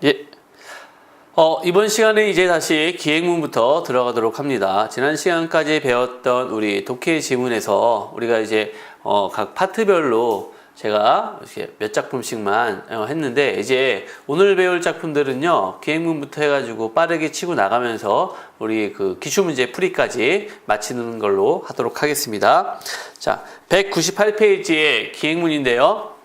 예. 이번 시간에 이제 다시 기행문부터 들어가도록 합니다. 지난 시간까지 배웠던 우리 독해 지문에서 우리가 이제 각 파트별로 제가 이렇게 몇 작품씩만 했는데, 이제 오늘 배울 작품들은요, 기행문부터 해가지고 빠르게 치고 나가면서 우리 그 기출문제 풀이까지 마치는 걸로 하도록 하겠습니다. 자, 198페이지의 기행문인데요.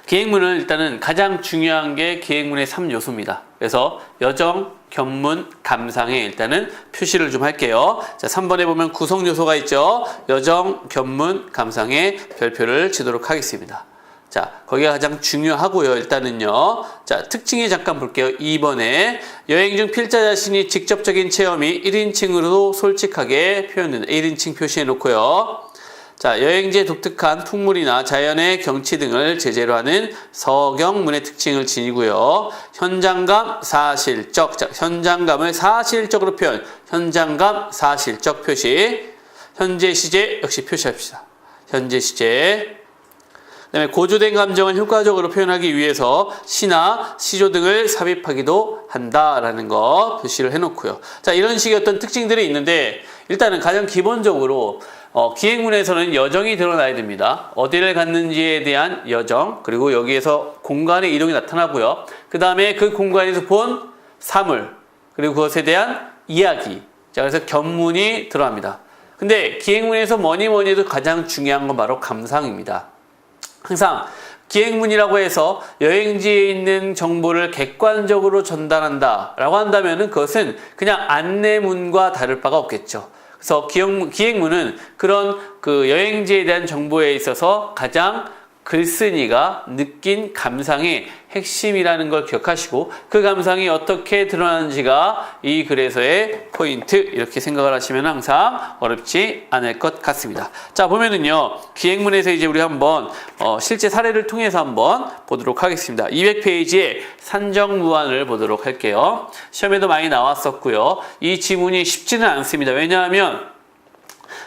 기행문은 일단은 가장 중요한 게 기행문의 3요소입니다. 그래서 여정, 견문, 감상에 일단은 표시를 좀 할게요. 자, 3번에 보면 구성 요소가 있죠. 여정, 견문, 감상에 별표를 치도록 하겠습니다. 자, 거기가 가장 중요하고요. 일단은요. 자, 특징이 잠깐 볼게요. 2번에 여행 중 필자 자신이 직접적인 체험이 1인칭으로도 솔직하게 표현된다. 1인칭 표시해 놓고요. 자, 여행지의 독특한 풍물이나 자연의 경치 등을 제재로 하는 서경문의 특징을 지니고요. 현장감, 사실적. 자, 현장감을 사실적으로 표현. 현장감, 사실적 표시. 현재 시제 역시 표시합시다. 현재 시제. 그다음에 고조된 감정을 효과적으로 표현하기 위해서 시나 시조 등을 삽입하기도 한다라는 거 표시를 해놓고요. 자, 이런 식의 어떤 특징들이 있는데, 일단은 가장 기본적으로 기행문에서는 여정이 드러나야 됩니다. 어디를 갔는지에 대한 여정, 그리고 여기에서 공간의 이동이 나타나고요. 그 다음에 그 공간에서 본 사물, 그리고 그것에 대한 이야기. 자, 그래서 견문이 들어갑니다. 근데 기행문에서 뭐니 해도 가장 중요한 건 바로 감상입니다. 항상 기행문이라고 해서 여행지에 있는 정보를 객관적으로 전달한다 라고 한다면 그것은 그냥 안내문과 다를 바가 없겠죠. 그래서 기행문은 그런 그 여행지에 대한 정보에 있어서 가장 글쓴이가 느낀 감상의 핵심이라는 걸 기억하시고, 그 감상이 어떻게 드러나는지가 이 글에서의 포인트, 이렇게 생각을 하시면 항상 어렵지 않을 것 같습니다. 자, 보면은요, 기행문에서 이제 우리 한번 실제 사례를 통해서 한번 보도록 하겠습니다. 200페이지에 산정무안을 보도록 할게요. 시험에도 많이 나왔었고요. 이 지문이 쉽지는 않습니다. 왜냐하면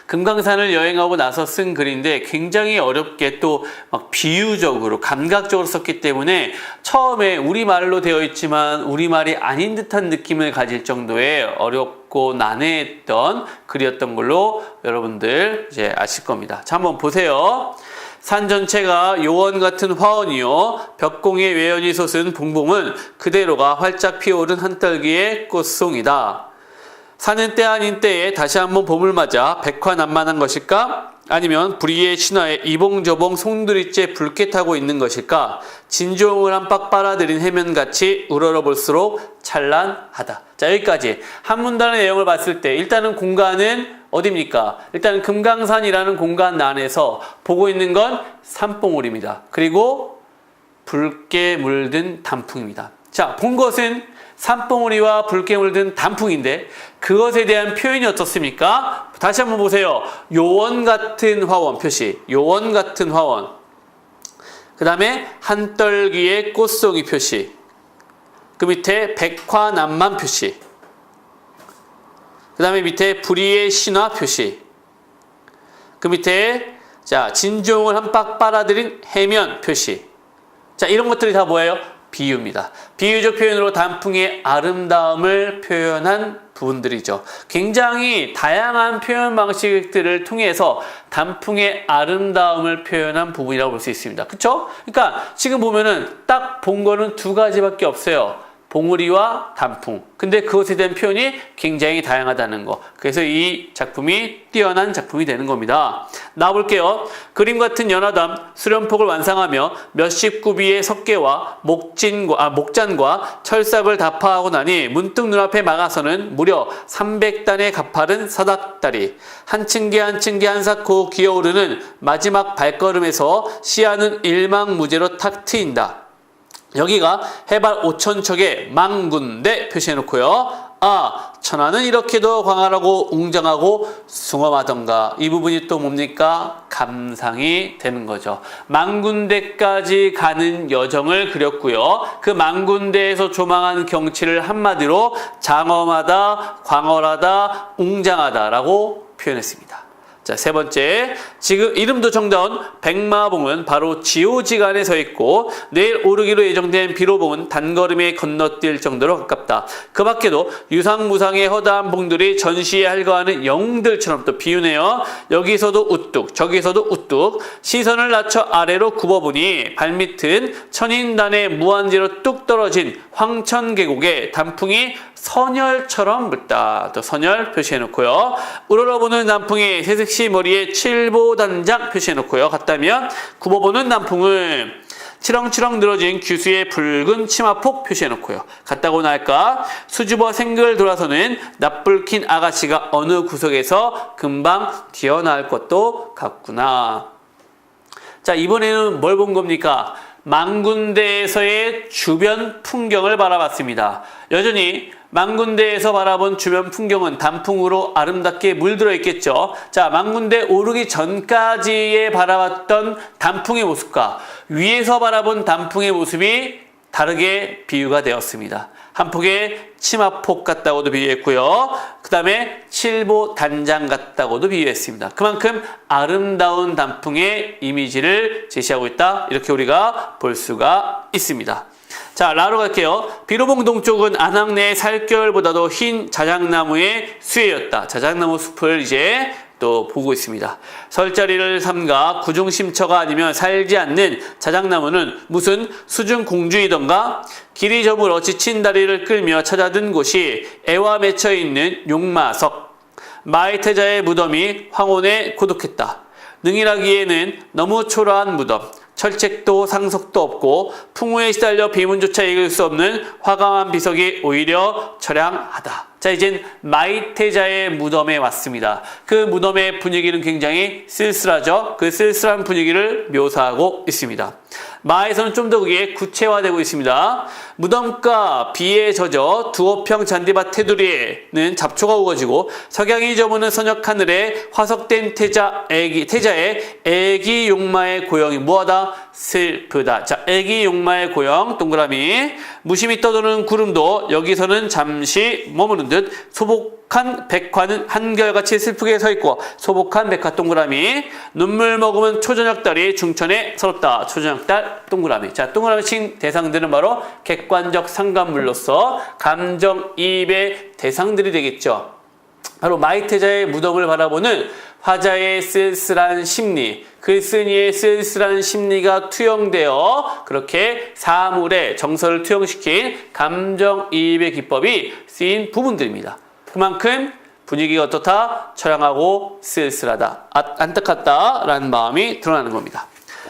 금강산을 여행하고 나서 쓴 글인데 굉장히 어렵게 또 막 비유적으로 감각적으로 썼기 때문에 처음에 우리말로 되어 있지만 우리말이 아닌 듯한 느낌을 가질 정도의 어렵고 난해했던 글이었던 걸로 여러분들 이제 아실 겁니다. 자, 한번 보세요. 산 전체가 요원 같은 화원이요, 벽공의 외연이 솟은 봉봉은 그대로가 활짝 피어오른 한떨기의 꽃송이다. 사는 때 아닌 때에 다시 한번 봄을 맞아 백화난만한 것일까? 아니면 불의의 신화에 이봉저봉 송두리째 붉게 타고 있는 것일까? 진종을 한 빡 빨아들인 해면같이 우러러볼수록 찬란하다. 자, 여기까지 한 문단의 내용을 봤을 때 일단은 공간은 어디입니까? 일단 금강산이라는 공간 안에서 보고 있는 건 산봉우리입니다. 그리고 붉게 물든 단풍입니다. 자, 본 것은 산봉우리와 붉게 물든 단풍인데 그것에 대한 표현이 어떻습니까? 다시 한번 보세요. 요원 같은 화원 표시. 요원 같은 화원. 그 다음에 한떨기의 꽃송이 표시. 그 밑에 백화난만 표시. 그 다음에 밑에 불의의 신화 표시. 그 밑에 자, 진종을 한 빡 빨아들인 해면 표시. 자, 이런 것들이 다 뭐예요? 비유입니다. 비유적 표현으로 단풍의 아름다움을 표현한 부분들이죠. 굉장히 다양한 표현 방식들을 통해서 단풍의 아름다움을 표현한 부분이라고 볼 수 있습니다. 그쵸? 그러니까 지금 보면은 딱 본 거는 두 가지밖에 없어요. 봉우리와 단풍. 근데 그것에 대한 표현이 굉장히 다양하다는 거. 그래서 이 작품이 뛰어난 작품이 되는 겁니다. 나와볼게요. 그림 같은 연화담, 수련폭을 완상하며 몇십 구비의 석계와 목잔과 철삭을 다파하고 나니 문득 눈앞에 막아서는 무려 300단의 가파른 사닥다리. 한 층계 한 층계 한사코 기어오르는 마지막 발걸음에서 시야는 일망무제로 탁 트인다. 여기가 해발 5,000척의 망군대 표시해놓고요. 아, 천하는 이렇게도 광활하고 웅장하고 숭엄하던가. 이 부분이 또 뭡니까? 감상이 되는 거죠. 망군대까지 가는 여정을 그렸고요. 그 망군대에서 조망한 경치를 한마디로 장엄하다, 광활하다, 웅장하다라고 표현했습니다. 자, 세 번째, 지금 이름도 정다운 백마봉은 바로 지오지간에 서 있고 내일 오르기로 예정된 비로봉은 단걸음에 건너뛸 정도로 가깝다. 그 밖에도 유상무상의 허다한 봉들이 전시에 할거하는 영웅들처럼 또 비유네요. 여기서도 우뚝 저기서도 우뚝 시선을 낮춰 아래로 굽어보니 발밑은 천인단의 무한지로 뚝 떨어진 황천계곡에 단풍이 선열처럼 묻다. 또 선열 표시해놓고요. 우러러보는 단풍이 새색시 머리에 칠보단장 표시해놓고요. 같다면 굽어보는 단풍을 치렁치렁 늘어진 규수의 붉은 치마폭 표시해놓고요. 같다고 할까? 수줍어 생글 돌아서는 낯불킨 아가씨가 어느 구석에서 금방 튀어나올 것도 같구나. 자, 이번에는 뭘 본 겁니까? 망군대에서의 주변 풍경을 바라봤습니다. 여전히 망군대에서 바라본 주변 풍경은 단풍으로 아름답게 물들어 있겠죠. 자, 망군대 오르기 전까지에 바라봤던 단풍의 모습과 위에서 바라본 단풍의 모습이 다르게 비유가 되었습니다. 한 폭의 치마폭 같다고도 비유했고요. 그 다음에 칠보 단장 같다고도 비유했습니다. 그만큼 아름다운 단풍의 이미지를 제시하고 있다. 이렇게 우리가 볼 수가 있습니다. 자, 라로 갈게요. 비로봉 동쪽은 안항 내 살결보다도 흰 자작나무의 수혜였다. 자작나무 숲을 이제 또 보고 있습니다. 설자리를 삼가 구중심처가 아니면 살지 않는 자작나무는 무슨 수중 공주이던가 길이 저물어 지친 다리를 끌며 찾아든 곳이 애와 맺혀 있는 용마석. 마이태자의 무덤이 황혼에 고독했다. 능일하기에는 너무 초라한 무덤. 철책도 상석도 없고 풍우에 시달려 비문조차 읽을 수 없는 화강한 비석이 오히려 처량하다. 자, 이젠 마이태자의 무덤에 왔습니다. 그 무덤의 분위기는 굉장히 쓸쓸하죠. 그 쓸쓸한 분위기를 묘사하고 있습니다. 마에서는 좀 더 그게 구체화되고 있습니다. 무덤가 비에 젖어 두어평 잔디밭 테두리에는 잡초가 우거지고 석양이 저무는 서녁 하늘에 화석된 태자의 애기 용마의 고영이 뭐하다? 슬프다. 자, 애기 용마의 고영 동그라미. 무심히 떠도는 구름도 여기서는 잠시 머무는 듯 소복한 백화는 한결같이 슬프게 서 있고 소복한 백화 동그라미. 눈물 머금은 초저녁달이 중천에 서럽다. 초저녁달 동그라미. 자, 동그라미 친 대상들은 바로 객관적 상관물로서 감정이입의 대상들이 되겠죠. 바로 마이태자의 무덤을 바라보는 화자의 쓸쓸한 심리, 글쓴이의 쓸쓸한 심리가 투영되어 그렇게 사물의 정서를 투영시킨 감정이입의 기법이 쓰인 부분들입니다. 그만큼 분위기가 어떻다? 처량하고 쓸쓸하다, 안타깝다라는 마음이 드러나는 겁니다.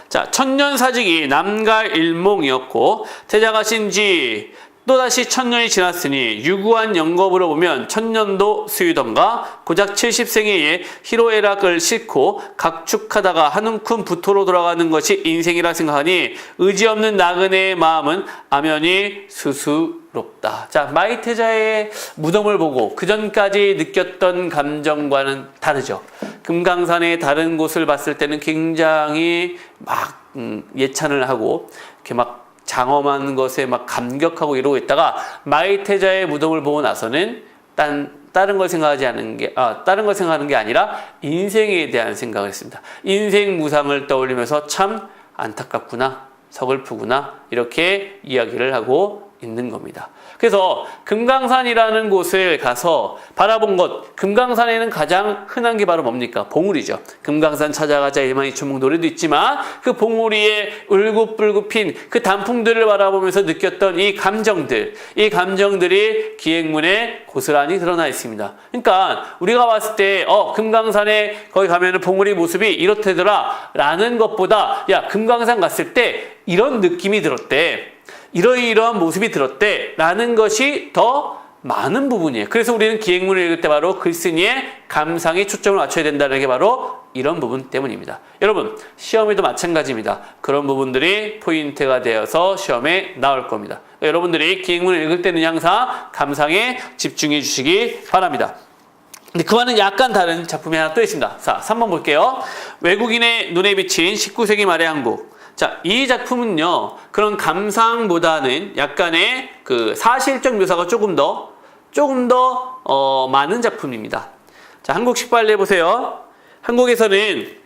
자, 천년사직이 남가일몽이었고 태자가 신지 또다시 천년이 지났으니 유구한 영겁으로 보면 천년도 수유던가 고작 70생에 희로애락을 싣고 각축하다가 한 움큼 부토로 돌아가는 것이 인생이라 생각하니 의지 없는 나그네의 마음은 암연히 수수롭다. 자, 마이태자의 무덤을 보고 그전까지 느꼈던 감정과는 다르죠. 금강산의 다른 곳을 봤을 때는 굉장히 막 예찬을 하고 이렇게 막 장엄한 것에 막 감격하고 이러고 있다가 마이태자의 무덤을 보고 나서는 다른 걸 생각하는 게 아니라 인생에 대한 생각을 했습니다. 인생 무상을 떠올리면서 참 안타깝구나, 서글프구나 이렇게 이야기를 하고 있는 겁니다. 그래서 금강산이라는 곳을 가서 바라본 것, 금강산에는 가장 흔한 게 바로 뭡니까? 봉우리죠. 금강산 찾아가자 일만이 추목 노래도 있지만 그 봉우리에 울긋불긋 핀 그 단풍들을 바라보면서 느꼈던 이 감정들이 기행문에 고스란히 드러나 있습니다. 그러니까 우리가 봤을 때 금강산에 거기 가면은 봉우리 모습이 이렇대더라 라는 것보다 야, 금강산 갔을 때 이런 느낌이 들었대, 이러이러한 모습이 들었대 라는 것이 더 많은 부분이에요. 그래서 우리는 기행문을 읽을 때 바로 글쓴이의 감상에 초점을 맞춰야 된다는 게 바로 이런 부분 때문입니다. 여러분, 시험에도 마찬가지입니다. 그런 부분들이 포인트가 되어서 시험에 나올 겁니다. 여러분들이 기행문을 읽을 때는 항상 감상에 집중해 주시기 바랍니다. 근데 그와는 약간 다른 작품이 하나 또 있습니다. 자, 3번 볼게요. 외국인의 눈에 비친 19세기 말의 한국. 자, 이 작품은요, 그런 감상보다는 약간의 그 사실적 묘사가 조금 더 많은 작품입니다. 자, 한국 식발리 보세요. 한국에서는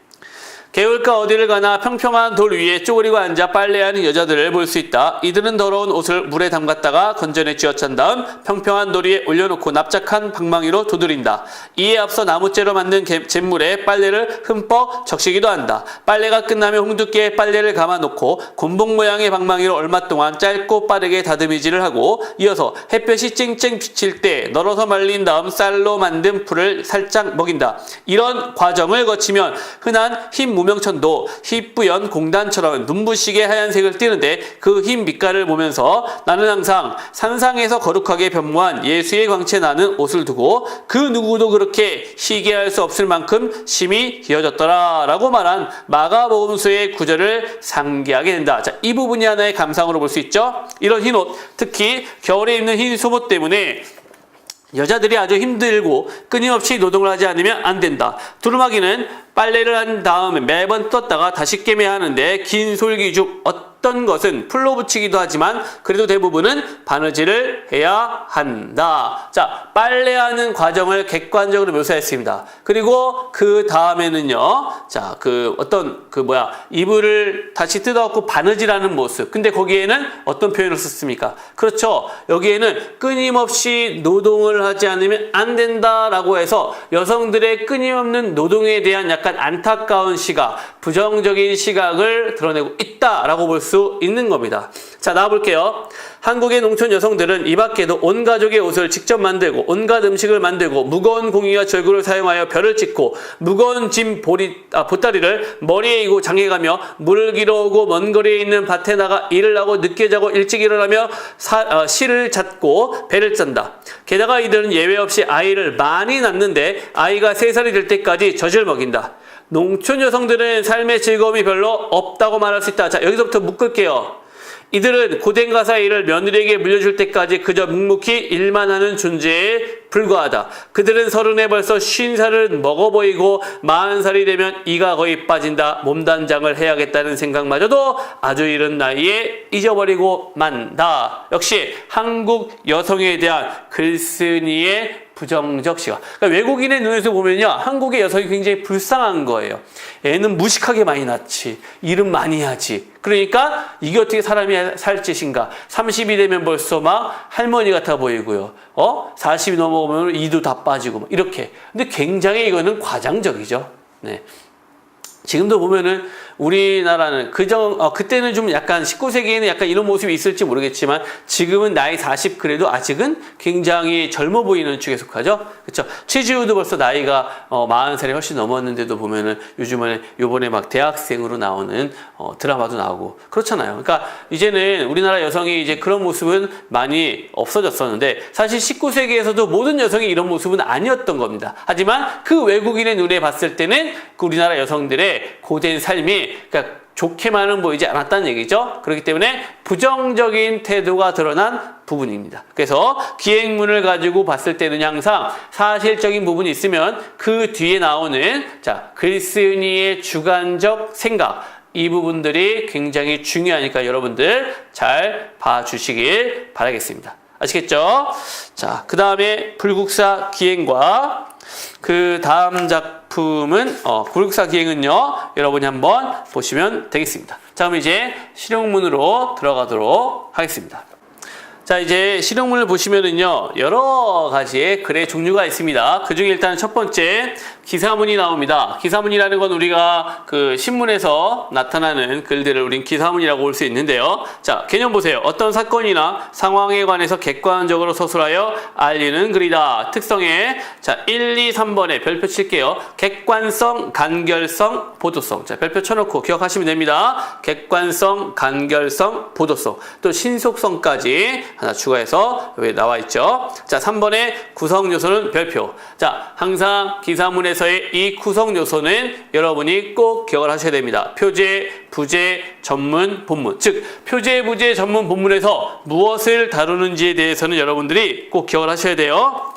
개울가 어디를 가나 평평한 돌 위에 쪼그리고 앉아 빨래하는 여자들을 볼 수 있다. 이들은 더러운 옷을 물에 담갔다가 건전에 쥐어찬 다음 평평한 돌 위에 올려놓고 납작한 방망이로 두드린다. 이에 앞서 나무째로 만든 잿물에 빨래를 흠뻑 적시기도 한다. 빨래가 끝나면 홍두깨에 빨래를 감아놓고 곤봉 모양의 방망이로 얼마 동안 짧고 빠르게 다듬이질을 하고 이어서 햇볕이 쨍쨍 비칠 때 널어서 말린 다음 쌀로 만든 풀을 살짝 먹인다. 이런 과정을 거치면 흔한 흰 무명천도 희뿌연 공단처럼 눈부시게 하얀색을 띠는데 그 흰 빛깔을 보면서 나는 항상 산상에서 거룩하게 변모한 예수의 광채 나는 옷을 두고 그 누구도 그렇게 희게 할 수 없을 만큼 심히 희어졌더라 라고 말한 마가복음서의 구절을 상기하게 된다. 자, 이 부분이 하나의 감상으로 볼 수 있죠. 이런 흰옷, 특히 겨울에 입는 흰 속옷 때문에 여자들이 아주 힘들고 끊임없이 노동을 하지 않으면 안 된다. 두루마기는 빨래를 한 다음에 매번 떴다가 다시 깨매야 하는데 긴 솔기죽 어떤 것은 풀로 붙이기도 하지만 그래도 대부분은 바느질을 해야 한다. 자, 빨래하는 과정을 객관적으로 묘사했습니다. 그리고 그 다음에는요. 자, 이불을 다시 뜯어갖고 바느질하는 모습. 근데 거기에는 어떤 표현을 썼습니까? 그렇죠. 여기에는 끊임없이 노동을 하지 않으면 안 된다라고 해서 여성들의 끊임없는 노동에 대한 약간 안타까운 시각, 부정적인 시각을 드러내고 있다라고 볼 수 있는 겁니다. 자, 나와볼게요. 한국의 농촌 여성들은 이 밖에도 온 가족의 옷을 직접 만들고 온갖 음식을 만들고 무거운 공이와 절구를 사용하여 별을 찍고 무거운 짐 보따리를 머리에 이고 장에 가며 물을 길어오고 먼 거리에 있는 밭에 나가 일을 하고 늦게 자고 일찍 일어나며 실을 잣고 배를 짠다. 게다가 이들은 예외 없이 아이를 많이 낳는데 아이가 3살이 될 때까지 젖을 먹인다. 농촌 여성들은 삶의 즐거움이 별로 없다고 말할 수 있다. 자, 여기서부터 묶을게요. 이들은 고된 가사의 일을 며느리에게 물려줄 때까지 그저 묵묵히 일만 하는 존재에 불과하다. 그들은 30에 벌써 50살을 먹어 보이고 40살이 되면 이가 거의 빠진다. 몸단장을 해야겠다는 생각마저도 아주 이른 나이에 잊어버리고 만다. 역시 한국 여성에 대한 글쓴이의 부정적 시각. 그러니까 외국인의 눈에서 보면요, 한국의 여성이 굉장히 불쌍한 거예요. 애는 무식하게 많이 낳지, 일은 많이 하지. 그러니까 이게 어떻게 사람이 살 짓인가. 30이 되면 벌써 막 할머니 같아 보이고요. 40이 넘어오면 이도 다 빠지고 이렇게. 근데 굉장히 이거는 과장적이죠. 네. 지금도 보면은 우리나라는 그때는 좀 약간 19세기에는 약간 이런 모습이 있을지 모르겠지만 지금은 나이 40 그래도 아직은 굉장히 젊어 보이는 축에 속하죠. 그렇죠? 최지우도 벌써 나이가 40살이 훨씬 넘었는데도 보면은 요번에 막 대학생으로 나오는 드라마도 나오고 그렇잖아요. 그러니까 이제는 우리나라 여성이 이제 그런 모습은 많이 없어졌었는데 사실 19세기에서도 모든 여성이 이런 모습은 아니었던 겁니다. 하지만 그 외국인의 눈에 봤을 때는 그 우리나라 여성들의 고된 삶이 그러니까 좋게만은 보이지 않았다는 얘기죠. 그렇기 때문에 부정적인 태도가 드러난 부분입니다. 그래서 기행문을 가지고 봤을 때는 항상 사실적인 부분이 있으면 그 뒤에 나오는 글쓴이의 주관적 생각, 이 부분들이 굉장히 중요하니까 여러분들 잘 봐주시길 바라겠습니다. 아시겠죠? 자, 그 다음에 불국사 기행과 그 다음 작품은 불국사 기행은요, 여러분이 한번 보시면 되겠습니다. 자, 그럼 이제 실용문으로 들어가도록 하겠습니다. 자, 이제 실용문을 보시면은요, 여러 가지의 글의 종류가 있습니다. 그 중에 일단 첫 번째, 기사문이 나옵니다. 기사문이라는 건 우리가 그 신문에서 나타나는 글들을 우린 기사문이라고 볼 수 있는데요. 자, 개념 보세요. 어떤 사건이나 상황에 관해서 객관적으로 서술하여 알리는 글이다. 특성에, 자, 1, 2, 3번에 별표 칠게요. 객관성, 간결성, 보도성. 자, 별표 쳐놓고 기억하시면 됩니다. 객관성, 간결성, 보도성. 또 신속성까지 하나 추가해서 여기 나와 있죠. 자, 3번의 구성 요소는 별표. 자, 항상 기사문에서의 이 구성 요소는 여러분이 꼭 기억을 하셔야 됩니다. 표제, 부제, 전문, 본문. 즉, 표제, 부제, 전문, 본문에서 무엇을 다루는지에 대해서는 여러분들이 꼭 기억을 하셔야 돼요.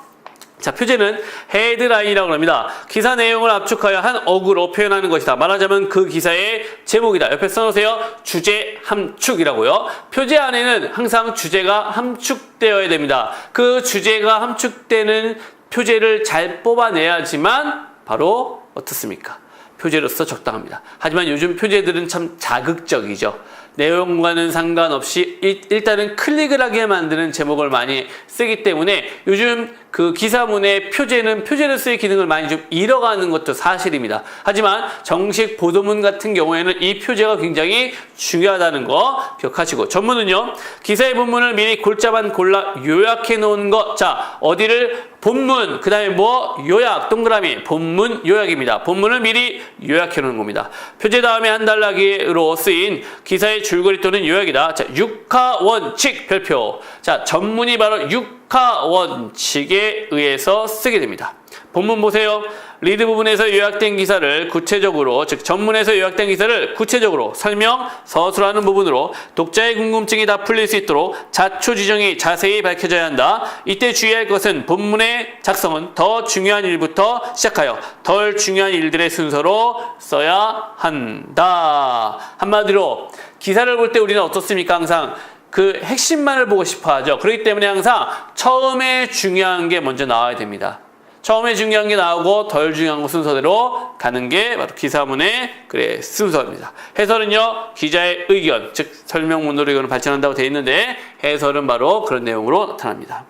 자, 표제는 헤드라인이라고 합니다. 기사 내용을 압축하여 한 어구로 표현하는 것이다. 말하자면 그 기사의 제목이다. 옆에 써놓으세요. 주제 함축이라고요. 표제 안에는 항상 주제가 함축되어야 됩니다. 그 주제가 함축되는 표제를 잘 뽑아내야지만 바로 어떻습니까? 표제로서 적당합니다. 하지만 요즘 표제들은 참 자극적이죠. 내용과는 상관없이 일단은 클릭을 하게 만드는 제목을 많이 쓰기 때문에 요즘 그 기사문의 표제는 표제로 쓰일 기능을 많이 좀 잃어가는 것도 사실입니다. 하지만 정식 보도문 같은 경우에는 이 표제가 굉장히 중요하다는 거 기억하시고, 전문은요, 기사의 본문을 미리 골자만 골라 요약해 놓은 것. 자, 어디를 본문, 그 다음에 뭐 요약, 동그라미, 본문 요약입니다. 본문을 미리 요약해 놓은 겁니다. 표제 다음에 한 단락으로 쓰인 기사의 줄거리 또는 요약이다. 자, 육하 원칙 별표. 자, 전문이 바로 육하 원칙에 의해서 쓰게 됩니다. 본문 보세요. 리드 부분에서 요약된 기사를 구체적으로, 즉 전문에서 요약된 기사를 구체적으로 설명, 서술하는 부분으로 독자의 궁금증이 다 풀릴 수 있도록 자초 지정이 자세히 밝혀져야 한다. 이때 주의할 것은 본문의 작성은 더 중요한 일부터 시작하여 덜 중요한 일들의 순서로 써야 한다. 한마디로 기사를 볼 때 우리는 어떻습니까? 항상 그 핵심만을 보고 싶어 하죠. 그렇기 때문에 항상 처음에 중요한 게 먼저 나와야 됩니다. 처음에 중요한 게 나오고 덜 중요한 거 순서대로 가는 게 바로 기사문의 순서입니다. 해설은요, 기자의 의견, 즉 설명문으로 이거는 발전한다고 되어 있는데 해설은 바로 그런 내용으로 나타납니다.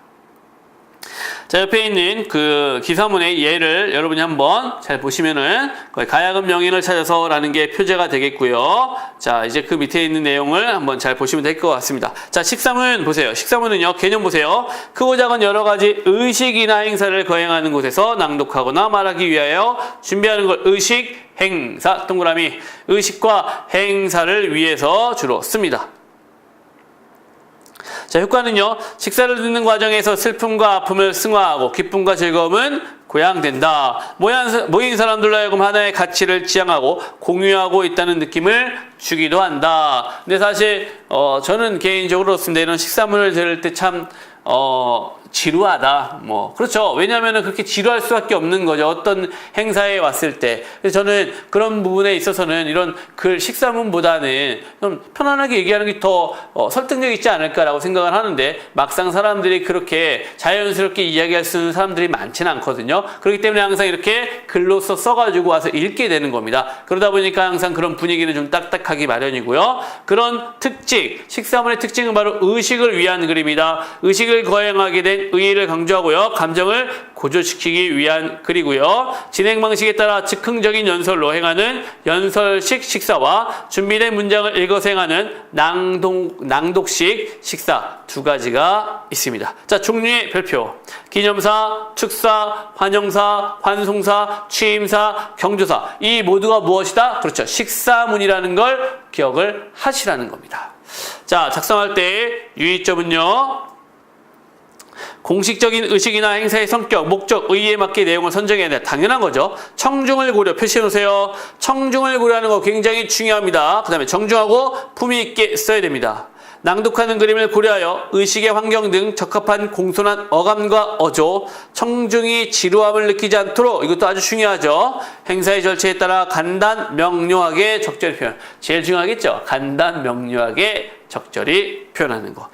자, 옆에 있는 그 기사문의 예를 여러분이 한번 잘 보시면은 거의 가야금 명인을 찾아서라는 게 표제가 되겠고요. 자, 이제 그 밑에 있는 내용을 한번 잘 보시면 될 것 같습니다. 자, 식사문 보세요. 식사문은요, 개념 보세요. 크고 작은 여러 가지 의식이나 행사를 거행하는 곳에서 낭독하거나 말하기 위하여 준비하는 걸 의식, 행사, 동그라미, 의식과 행사를 위해서 주로 씁니다. 자, 효과는요, 식사를 듣는 과정에서 슬픔과 아픔을 승화하고 기쁨과 즐거움은 고양된다. 모인 사람들로 하여금 하나의 가치를 지향하고 공유하고 있다는 느낌을 주기도 한다. 근데 사실 저는 개인적으로 그렇습니다. 이런 식사문을 들을 때 참 지루하다. 그렇죠. 왜냐하면 그렇게 지루할 수밖에 없는 거죠. 어떤 행사에 왔을 때. 그래서 저는 그런 부분에 있어서는 이런 글 식사문보다는 좀 편안하게 얘기하는 게 더 설득력 있지 않을까라고 생각을 하는데, 막상 사람들이 그렇게 자연스럽게 이야기할 수 있는 사람들이 많지는 않거든요. 그렇기 때문에 항상 이렇게 글로써 써가지고 와서 읽게 되는 겁니다. 그러다 보니까 항상 그런 분위기는 좀 딱딱하기 마련이고요. 그런 특징, 식사문의 특징은 바로 의식을 위한 글입니다. 의식을 거행하게 된 의의를 강조하고요. 감정을 고조시키기 위한 글이고요. 진행 방식에 따라 즉흥적인 연설로 행하는 연설식 식사와 준비된 문장을 읽어서 행하는 낭독식 식사 두 가지가 있습니다. 자, 종류의 별표. 기념사, 축사, 환영사, 환송사, 취임사, 경조사. 이 모두가 무엇이다? 그렇죠. 식사문이라는 걸 기억을 하시라는 겁니다. 자, 작성할 때 유의점은요, 공식적인 의식이나 행사의 성격, 목적, 의의에 맞게 내용을 선정해야 된다. 당연한 거죠. 청중을 고려, 표시해 놓으세요. 청중을 고려하는 거 굉장히 중요합니다. 그 다음에 정중하고 품위 있게 써야 됩니다. 낭독하는 그림을 고려하여 의식의 환경 등 적합한 공손한 어감과 어조, 청중이 지루함을 느끼지 않도록, 이것도 아주 중요하죠. 행사의 절차에 따라 간단, 명료하게 적절히 표현. 제일 중요하겠죠. 간단, 명료하게 적절히 표현하는 거.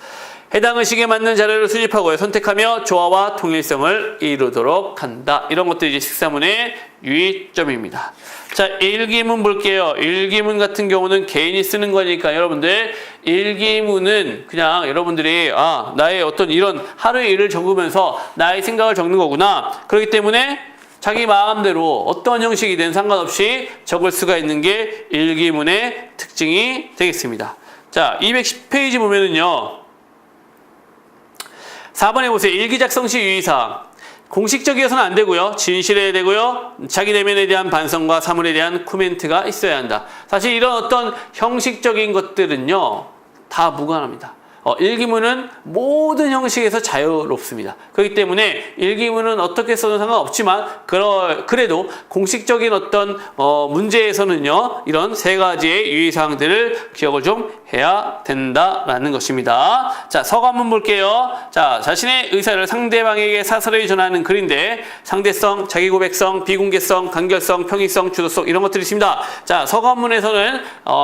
해당 의식에 맞는 자료를 수집하고 선택하며 조화와 통일성을 이루도록 한다. 이런 것들이 이제 식사문의 유의점입니다. 자, 일기문 볼게요. 일기문 같은 경우는 개인이 쓰는 거니까 여러분들, 일기문은 그냥 여러분들이 나의 어떤 이런 하루의 일을 적으면서 나의 생각을 적는 거구나. 그렇기 때문에 자기 마음대로 어떤 형식이든 상관없이 적을 수가 있는 게 일기문의 특징이 되겠습니다. 자, 210페이지 보면은요, 4번에 보세요. 일기 작성 시 유의사항. 공식적이어서는 안 되고요. 진실해야 되고요. 자기 내면에 대한 반성과 사물에 대한 코멘트가 있어야 한다. 사실 이런 어떤 형식적인 것들은요, 다 무관합니다. 일기문은 모든 형식에서 자유롭습니다. 그렇기 때문에 일기문은 어떻게 써도 상관없지만 그래도 공식적인 어떤 문제에서는요, 이런 세 가지의 유의사항들을 기억을 좀 해야 된다라는 것입니다. 자, 서간문 볼게요. 자, 자신의 의사를 상대방에게 사설에 전하는 글인데 상대성, 자기고백성, 비공개성, 간결성, 평이성, 주도성 이런 것들이 있습니다. 자, 서간문에서는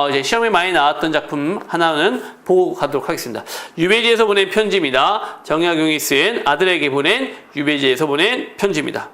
이제 시험에 많이 나왔던 작품 하나는 보고 가도록 하겠습니다. 유배지에서 보낸 편지입니다. 정약용이 쓴 아들에게 보낸 유배지에서 보낸 편지입니다.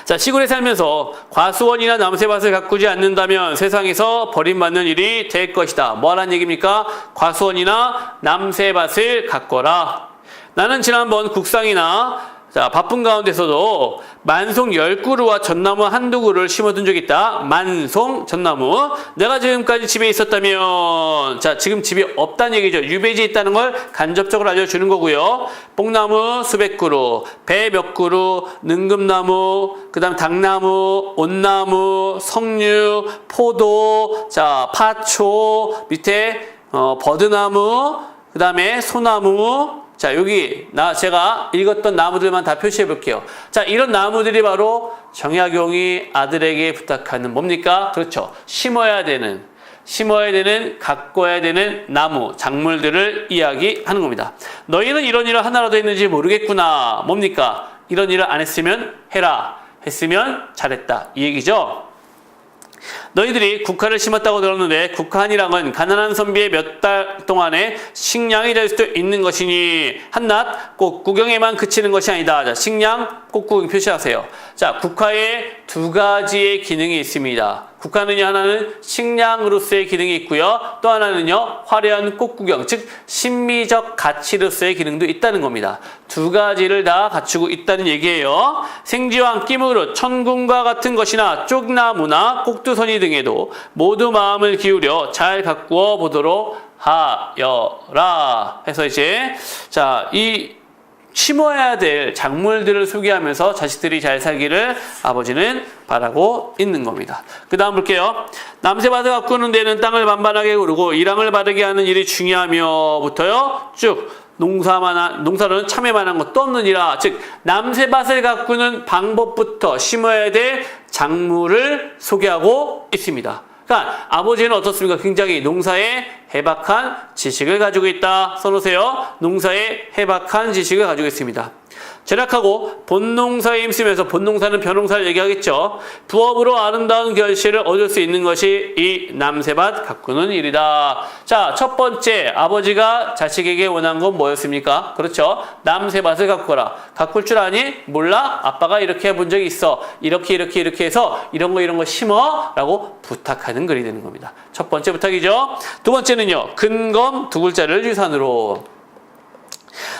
자, 시골에 살면서 과수원이나 남새밭을 가꾸지 않는다면 세상에서 버림받는 일이 될 것이다. 뭐하라는 얘기입니까? 과수원이나 남새밭을 가꿔라. 나는 지난번 국상이나 자, 바쁜 가운데서도 만송 10그루와 전나무 한두 그루를 심어둔 적이 있다. 만송, 전나무. 내가 지금까지 집에 있었다면, 자, 지금 집에 없다는 얘기죠. 유배지에 있다는 걸 간접적으로 알려주는 거고요. 뽕나무 수백 그루, 배 몇 그루, 능금나무, 그 다음 당나무, 온나무, 석류, 포도, 자, 파초, 밑에, 버드나무, 그 다음에 소나무, 자, 여기 제가 읽었던 나무들만 다 표시해 볼게요. 자, 이런 나무들이 바로 정약용이 아들에게 부탁하는 뭡니까? 그렇죠. 심어야 되는, 가꿔야 되는 나무, 작물들을 이야기하는 겁니다. 너희는 이런 일을 하나라도 했는지 모르겠구나. 뭡니까? 이런 일을 안 했으면 해라. 했으면 잘했다. 이 얘기죠. 너희들이 국화를 심었다고 들었는데 국화한이랑은 가난한 선비의 몇 달 동안의 식량이 될 수도 있는 것이니 한낱 꼭 구경에만 그치는 것이 아니다. 자, 식량 꼭 구경 표시하세요. 자, 국화에 두 가지의 기능이 있습니다. 국화는요, 하나는 식량으로서의 기능이 있고요. 또 하나는요, 화려한 꽃구경, 즉 심미적 가치로서의 기능도 있다는 겁니다. 두 가지를 다 갖추고 있다는 얘기예요. 생지왕, 끼무릇, 천궁과 같은 것이나 쪽나무나 꼭두선이 등에도 모두 마음을 기울여 잘 가꾸어 보도록 하여라. 해서 이제 자, 이 심어야 될 작물들을 소개하면서 자식들이 잘 살기를 아버지는 바라고 있는 겁니다. 그 다음 볼게요. 남새밭을 가꾸는 데는 땅을 만반하게 고르고 일함을 바르게 하는 일이 중요하며부터요. 쭉 농사로는 참여만한 것도 없느니라. 즉 남새밭을 가꾸는 방법부터 심어야 될 작물을 소개하고 있습니다. 그러니까 아버지는 어떻습니까? 굉장히 농사에 해박한 지식을 가지고 있다. 써놓으세요. 농사에 해박한 지식을 가지고 있습니다. 절약하고 본농사에 힘쓰면서, 본농사는 벼농사를 얘기하겠죠. 부업으로 아름다운 결실을 얻을 수 있는 것이 이 남새밭 가꾸는 일이다. 자, 첫 번째 아버지가 자식에게 원한 건 뭐였습니까? 그렇죠. 남새밭을 가꾸라. 가꿀 줄 아니? 몰라? 아빠가 이렇게 해본 적이 있어. 이렇게 해서 이런 거 심어 라고 부탁하는 글이 되는 겁니다. 첫 번째 부탁이죠. 두 번째는요, 근검 두 글자를 유산으로.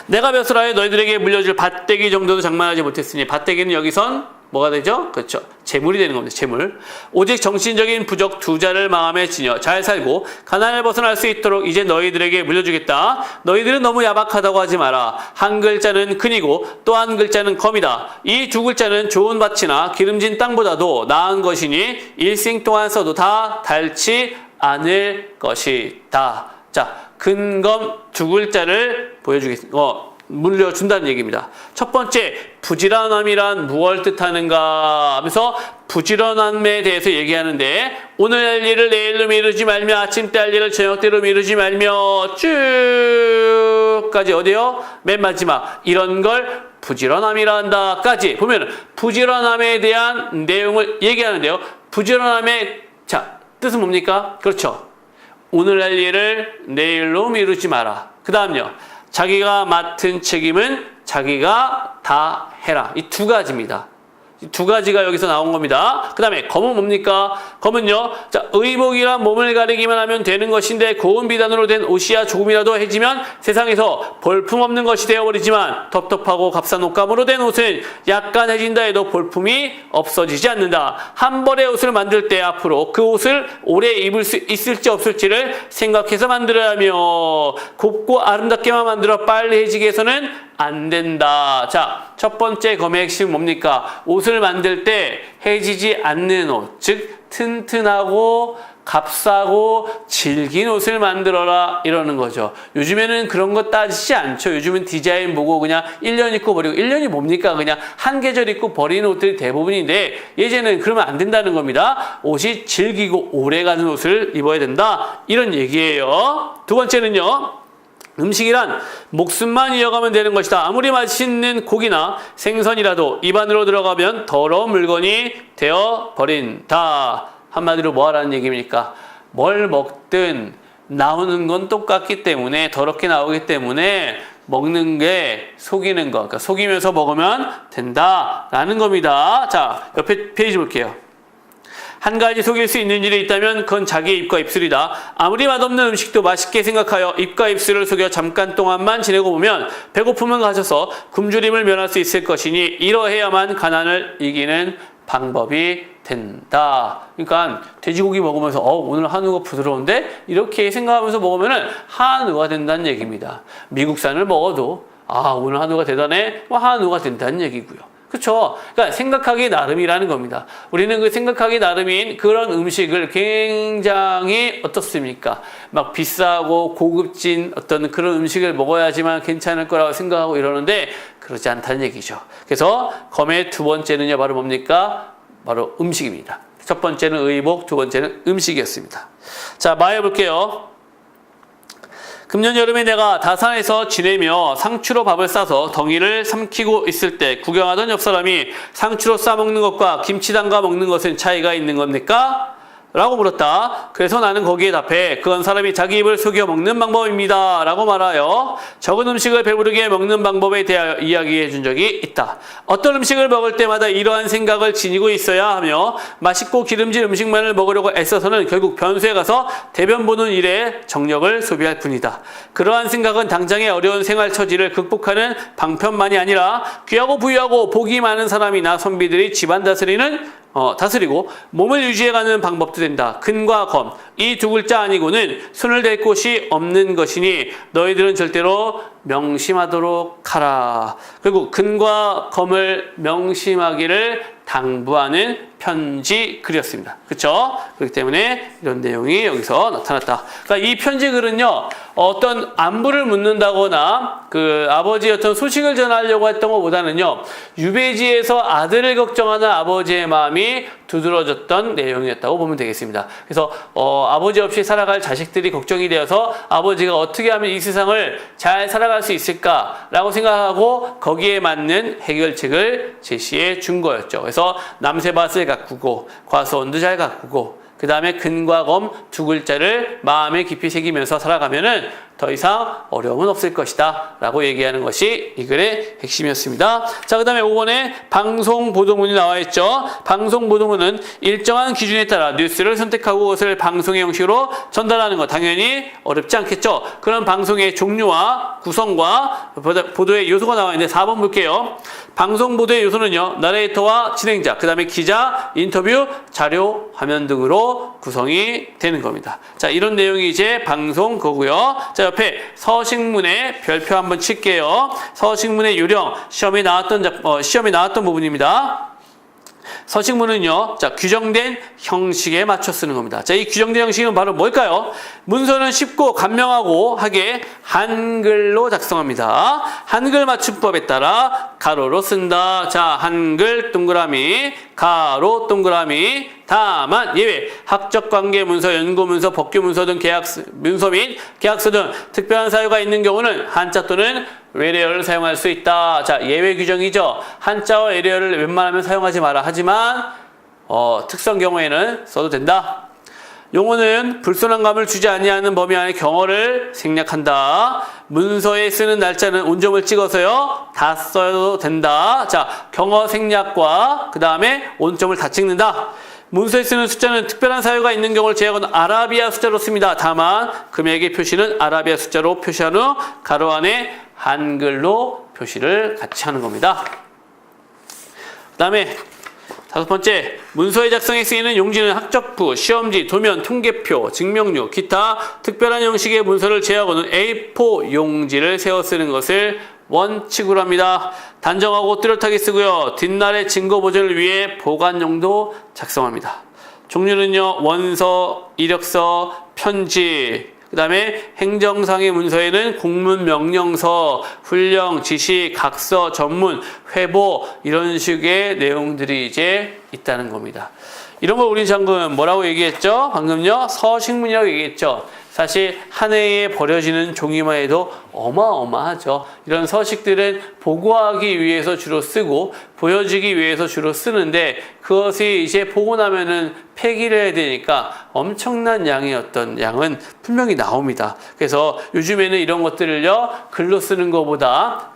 내가 벼슬하여 너희들에게 물려줄 밭대기 정도도 장만하지 못했으니, 밭대기는 여기선 뭐가 되죠? 그렇죠. 재물이 되는 겁니다. 재물. 오직 정신적인 부적 두 자를 마음에 지녀 잘 살고 가난을 벗어날 수 있도록 이제 너희들에게 물려주겠다. 너희들은 너무 야박하다고 하지 마라. 한 글자는 근이고 또 한 글자는 검이다. 이 두 글자는 좋은 밭이나 기름진 땅보다도 나은 것이니 일생 동안 써도 다 닳지 않을 것이다. 자, 근검 두 글자를 물려준다는 얘기입니다. 첫 번째, 부지런함이란 무엇을 뜻하는가 하면서 부지런함에 대해서 얘기하는데, 오늘 할 일을 내일로 미루지 말며 아침 때 할 일을 저녁 때로 미루지 말며 쭉까지 어디요? 맨 마지막 이런 걸 부지런함이라 한다까지 보면 부지런함에 대한 내용을 얘기하는데요. 부지런함의 자 뜻은 뭡니까? 그렇죠. 오늘 할 일을 내일로 미루지 마라. 그 다음요. 자기가 맡은 책임은 자기가 다 해라. 이 두 가지입니다. 이 두 가지가 여기서 나온 겁니다. 그 다음에 검은 뭡니까? 검은요. 자, 의복이란 몸을 가리기만 하면 되는 것인데 고운 비단으로 된 옷이야 조금이라도 해지면 세상에서 볼품없는 것이 되어버리지만 텁텁하고 값싼 옷감으로 된 옷은 약간 해진다 해도 볼품이 없어지지 않는다. 한 벌의 옷을 만들 때 앞으로 그 옷을 오래 입을 수 있을지 없을지를 생각해서 만들어야 하며 곱고 아름답게만 만들어 빨리 해지게 해서는 안 된다. 자, 첫 번째 검의 핵심은 뭡니까? 옷을 만들 때 해지지 않는 옷, 즉 튼튼하고 값싸고 질긴 옷을 만들어라 이러는 거죠. 요즘에는 그런 거 따지지 않죠. 요즘은 디자인 보고 그냥 1년 입고 버리고, 1년이 뭡니까? 그냥 한 계절 입고 버리는 옷들이 대부분인데 예전에는 그러면 안 된다는 겁니다. 옷이 질기고 오래가는 옷을 입어야 된다 이런 얘기예요. 두 번째는요. 음식이란 목숨만 이어가면 되는 것이다. 아무리 맛있는 고기나 생선이라도 입안으로 들어가면 더러운 물건이 되어버린다. 한마디로 뭐 하라는 얘기입니까? 뭘 먹든 나오는 건 똑같기 때문에, 더럽게 나오기 때문에 먹는 게 속이는 거, 그러니까 속이면서 먹으면 된다라는 겁니다. 자, 옆에 페이지 볼게요. 한 가지 속일 수 있는 일이 있다면 그건 자기의 입과 입술이다. 아무리 맛없는 음식도 맛있게 생각하여 입과 입술을 속여 잠깐 동안만 지내고 보면 배고픔은 가셔서 굶주림을 면할 수 있을 것이니 이러해야만 가난을 이기는 방법이 된다. 그러니까 돼지고기 먹으면서 오늘 한우가 부드러운데 이렇게 생각하면서 먹으면 한우가 된다는 얘기입니다. 미국산을 먹어도 오늘 한우가 대단해? 한우가 된다는 얘기고요. 그렇죠? 그러니까 생각하기 나름이라는 겁니다. 우리는 그 생각하기 나름인 그런 음식을 굉장히 어떻습니까? 막 비싸고 고급진 어떤 그런 음식을 먹어야지만 괜찮을 거라고 생각하고 이러는데 그러지 않다는 얘기죠. 그래서 검의 두 번째는요, 바로 뭡니까? 바로 음식입니다. 첫 번째는 의복, 두 번째는 음식이었습니다. 자, 말해 볼게요. 금년 여름에 내가 다산에서 지내며 상추로 밥을 싸서 덩이를 삼키고 있을 때 구경하던 옆 사람이 상추로 싸먹는 것과 김치 담가 먹는 것은 차이가 있는 겁니까? 라고 물었다. 그래서 나는 거기에 답해 그건 사람이 자기 입을 속여 먹는 방법입니다. 라고 말하여 적은 음식을 배부르게 먹는 방법에 대하여 이야기해 준 적이 있다. 어떤 음식을 먹을 때마다 이러한 생각을 지니고 있어야 하며 맛있고 기름진 음식만을 먹으려고 애써서는 결국 변수에 가서 대변 보는 일에 정력을 소비할 뿐이다. 그러한 생각은 당장의 어려운 생활 처지를 극복하는 방편만이 아니라 귀하고 부유하고 복이 많은 사람이나 선비들이 집안 다스리고 몸을 유지해가는 방법도 된다. 근과 검, 이 두 글자 아니고는 손을 댈 곳이 없는 것이니 너희들은 절대로 명심하도록 하라. 그리고 근과 검을 명심하기를 당부하는 편지 글이었습니다. 그렇죠? 그렇기 때문에 이런 내용이 여기서 나타났다. 그러니까 이 편지 글은요, 어떤 안부를 묻는다거나 그 아버지의 어떤 소식을 전하려고 했던 것보다는요, 유배지에서 아들을 걱정하는 아버지의 마음이 두드러졌던 내용이었다고 보면 되겠습니다. 그래서 아버지 없이 살아갈 자식들이 걱정이 되어서 아버지가 어떻게 하면 이 세상을 잘 살아갈 수 있을까라고 생각하고 거기에 맞는 해결책을 제시해 준 거였죠. 그래서 남새밭을 가꾸고 과수원도 잘 가꾸고 그 다음에 근과 검 두 글자를 마음에 깊이 새기면서 살아가면은 더 이상 어려움은 없을 것이다 라고 얘기하는 것이 이 글의 핵심이었습니다. 자, 그 다음에 5번에 방송보도문이 나와 있죠. 방송보도문은 일정한 기준에 따라 뉴스를 선택하고 그것을 방송의 형식으로 전달하는 것, 당연히 어렵지 않겠죠. 그런 방송의 종류와 구성과 보도의 요소가 나와 있는데 4번 볼게요. 방송보도의 요소는요, 나레이터와 진행자, 그 다음에 기자, 인터뷰, 자료, 화면 등으로 구성이 되는 겁니다. 자, 이런 내용이 이제 방송 거고요. 자, 옆에 서식문의 별표 한번 칠게요. 서식문의 요령, 시험에 나왔던 부분입니다. 서식문은요, 자, 규정된 형식에 맞춰 쓰는 겁니다. 자, 이 규정된 형식은 바로 뭘까요? 문서는 쉽고 간명하고 하게 한글로 작성합니다. 한글 맞춤법에 따라 가로로 쓴다. 자, 한글 동그라미, 가로 동그라미, 다만 예외, 학적관계 문서, 연구문서, 법규문서 등 문서 및 계약서 등 특별한 사유가 있는 경우는 한자 또는 외래어를 사용할 수 있다. 자, 예외 규정이죠. 한자와 외래어를 웬만하면 사용하지 마라. 하지만 특성 경우에는 써도 된다. 용어는 불손한 감을 주지 아니하는 범위 안에 경어를 생략한다. 문서에 쓰는 날짜는 온점을 찍어서요, 다 써도 된다. 자, 경어 생략과 그 다음에 온점을 다 찍는다. 문서에 쓰는 숫자는 특별한 사유가 있는 경우를 제외하고는 아라비아 숫자로 씁니다. 다만 금액의 표시는 아라비아 숫자로 표시한 후 가로 안에 한글로 표시를 같이 하는 겁니다. 그 다음에 5번째, 문서의 작성에 쓰이는 용지는 학적부, 시험지, 도면, 통계표, 증명료, 기타 특별한 형식의 문서를 제외하고는 A4 용지를 세워 쓰는 것을 원칙으로 합니다. 단정하고 뚜렷하게 쓰고요. 뒷날의 증거 보존을 위해 보관용도 작성합니다. 종류는요, 원서, 이력서, 편지, 그 다음에 행정상의 문서에는 공문, 명령서, 훈령, 지시, 각서, 전문, 회보 이런 식의 내용들이 이제 있다는 겁니다. 이런 걸 우리 방금 뭐라고 얘기했죠? 방금요, 서식문이라고 얘기했죠. 사실 한 해에 버려지는 종이만 해도 어마어마하죠. 이런 서식들은 보고하기 위해서 주로 쓰고 보여주기 위해서 주로 쓰는데 그것이 이제 보고 나면은 폐기를 해야 되니까 엄청난 양의 어떤 양은 분명히 나옵니다. 그래서 요즘에는 이런 것들을요 글로 쓰는 것보다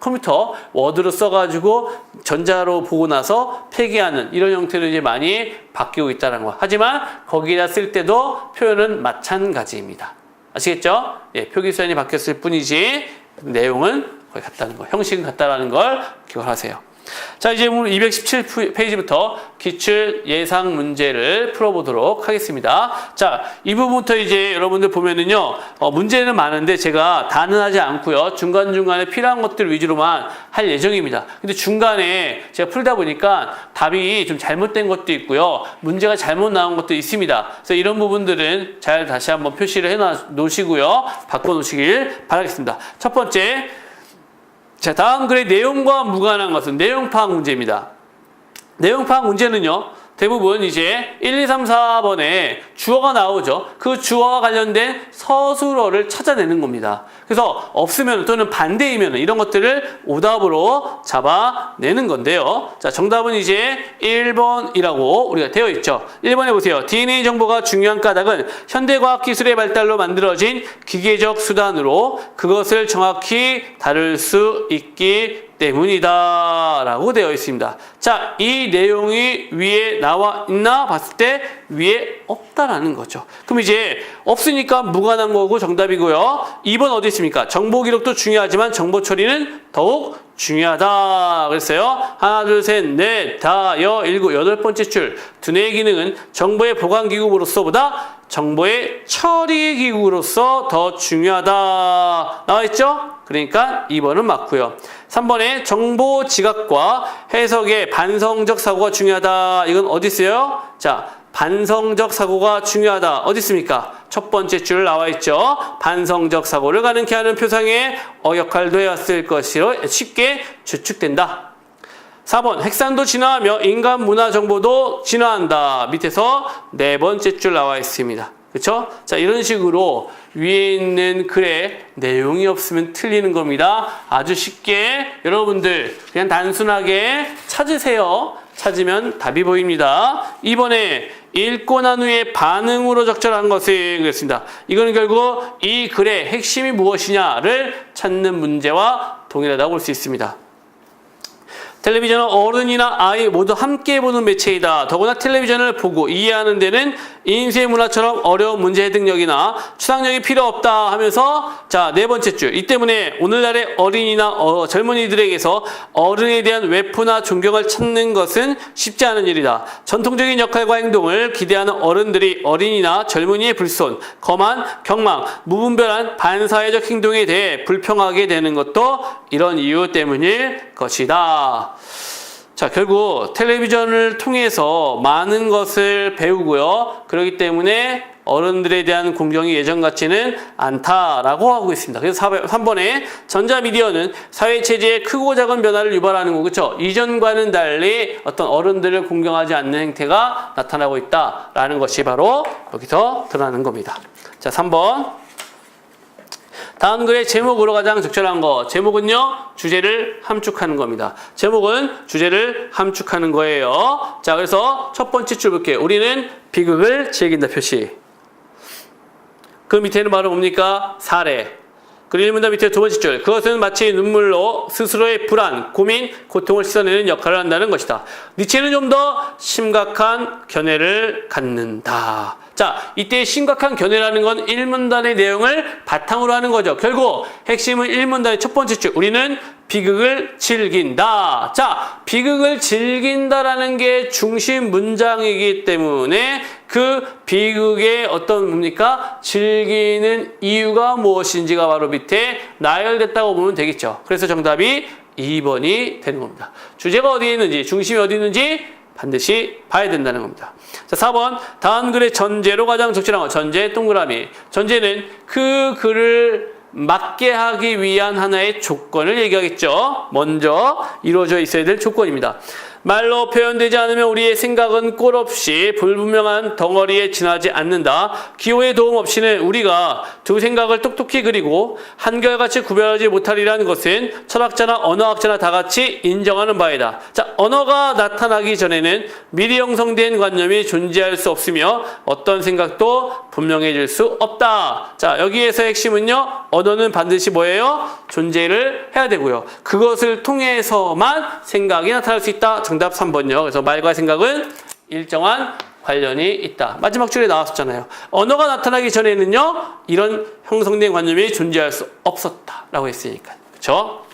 컴퓨터 워드로 써가지고 전자로 보고 나서 폐기하는 이런 형태로 이제 많이 바뀌고 있다는 거. 하지만 거기다 쓸 때도 표현은 마찬가지입니다. 아시겠죠? 예, 표기수단이 바뀌었을 뿐이지 내용은 거의 같다는 거, 형식은 같다라는 걸 기억하세요. 자, 이제 217페이지부터 기출 예상 문제를 풀어보도록 하겠습니다. 자, 이 부분부터 이제 여러분들 보면은요, 문제는 많은데 제가 다는 하지 않고요, 중간중간에 필요한 것들 위주로만 할 예정입니다. 근데 중간에 제가 풀다 보니까 답이 좀 잘못된 것도 있고요, 문제가 잘못 나온 것도 있습니다. 그래서 이런 부분들은 잘 다시 한번 표시를 해 놓으시고요, 바꿔 놓으시길 바라겠습니다. 첫 번째, 자, 다음 글의 내용과 무관한 것은 내용 파악 문제입니다. 내용 파악 문제는요, 대부분 이제 1, 2, 3, 4번에 주어가 나오죠. 그 주어와 관련된 서술어를 찾아내는 겁니다. 그래서 없으면 또는 반대이면 이런 것들을 오답으로 잡아내는 건데요. 자, 정답은 이제 1번이라고 우리가 되어 있죠. 1번에 보세요. DNA 정보가 중요한 까닭은 현대과학기술의 발달로 만들어진 기계적 수단으로 그것을 정확히 다룰 수 있기 때문이다 라고 되어 있습니다. 자, 이 내용이 위에 나와 있나 봤을 때 위에 없다라는 거죠. 그럼 이제 없으니까 무관한 거고 정답이고요. 2번 어디 있습니까? 정보 기록도 중요하지만 정보 처리는 더욱 중요하다 그랬어요. 하나, 둘, 셋, 넷, 다, 일곱, 여덟 번째 줄. 두뇌의 기능은 정보의 보관 기구로서보다 정보의 처리 기구로서 더 중요하다 나와 있죠? 그러니까 2번은 맞고요. 3번에 정보 지각과 해석의 반성적 사고가 중요하다. 이건 어디 있어요? 자, 반성적 사고가 중요하다. 어디 있습니까? 첫 번째 줄 나와 있죠. 반성적 사고를 가능케 하는 표상의 역할도 해왔을 것으로 쉽게 추측된다. 4번, 핵산도 진화하며 인간 문화 정보도 진화한다. 밑에서 네 번째 줄 나와 있습니다. 그렇죠? 자, 이런 식으로 위에 있는 글에 내용이 없으면 틀리는 겁니다. 아주 쉽게 여러분들 그냥 단순하게 찾으세요. 찾으면 답이 보입니다. 이번에 읽고 난 후에 반응으로 적절한 것을 그랬습니다. 이거는 결국 이 글의 핵심이 무엇이냐를 찾는 문제와 동일하다고 볼 수 있습니다. 텔레비전은 어른이나 아이 모두 함께 보는 매체이다. 더구나 텔레비전을 보고 이해하는 데는 인쇄 문화처럼 어려운 문제 해득력이나 추상력이 필요 없다 하면서 자, 네 번째 줄. 이 때문에 오늘날의 어린이나 젊은이들에게서 어른에 대한 외포나 존경을 찾는 것은 쉽지 않은 일이다. 전통적인 역할과 행동을 기대하는 어른들이 어린이나 젊은이의 불손, 거만, 경망, 무분별한 반사회적 행동에 대해 불평하게 되는 것도 이런 이유 때문일 것이다. 자, 결국 텔레비전을 통해서 많은 것을 배우고요. 그렇기 때문에 어른들에 대한 공경이 예전 같지는 않다라고 하고 있습니다. 그래서 3번에 전자미디어는 사회체제의 크고 작은 변화를 유발하는 거, 그렇죠? 이전과는 달리 어떤 어른들을 공경하지 않는 행태가 나타나고 있다라는 것이 바로 여기서 드러나는 겁니다. 자, 3번. 다음 글의 제목으로 가장 적절한 거. 제목은요, 주제를 함축하는 겁니다. 제목은 주제를 함축하는 거예요. 자, 그래서 첫 번째 줄 볼게요. 우리는 비극을 즐긴다 표시. 그 밑에는 바로 뭡니까? 사례. 그리고 1문단 밑에 두 번째 줄. 그것은 마치 눈물로 스스로의 불안, 고민, 고통을 씻어내는 역할을 한다는 것이다. 니체는 좀 더 심각한 견해를 갖는다. 자, 이때 심각한 견해라는 건 1문단의 내용을 바탕으로 하는 거죠. 결국 핵심은 1문단의 첫 번째 줄. 우리는 비극을 즐긴다. 자, 비극을 즐긴다라는 게 중심 문장이기 때문에 그 비극의 어떤 뭡니까? 즐기는 이유가 무엇인지가 바로 밑에 나열됐다고 보면 되겠죠. 그래서 정답이 2번이 되는 겁니다. 주제가 어디에 있는지, 중심이 어디 있는지 반드시 봐야 된다는 겁니다. 자, 4번. 다음 글의 전제로 가장 적절한 것. 전제 동그라미. 전제는 그 글을 맞게 하기 위한 하나의 조건을 얘기하겠죠. 먼저 이루어져 있어야 될 조건입니다. 말로 표현되지 않으면 우리의 생각은 꼴 없이 불분명한 덩어리에 지나지 않는다. 기호의 도움 없이는 우리가 두 생각을 똑똑히 그리고 한결같이 구별하지 못하리라는 것은 철학자나 언어학자나 다 같이 인정하는 바이다. 자, 언어가 나타나기 전에는 미리 형성된 관념이 존재할 수 없으며 어떤 생각도 분명해질 수 없다. 자, 여기에서 핵심은요, 언어는 반드시 뭐예요? 존재를 해야 되고요. 그것을 통해서만 생각이 나타날 수 있다. 정답 3번요. 그래서 말과 생각은 일정한 관련이 있다. 마지막 줄에 나왔었잖아요. 언어가 나타나기 전에는요, 이런 형성된 관념이 존재할 수 없었다라고 했으니까. 그렇죠?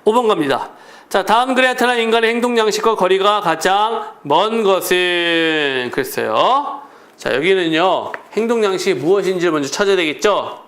5번 갑니다. 자, 다음 글에 나타난 인간의 행동 양식과 거리가 가장 먼 것은 그랬어요. 자, 여기는요, 행동 양식이 무엇인지를 먼저 찾아야 되겠죠?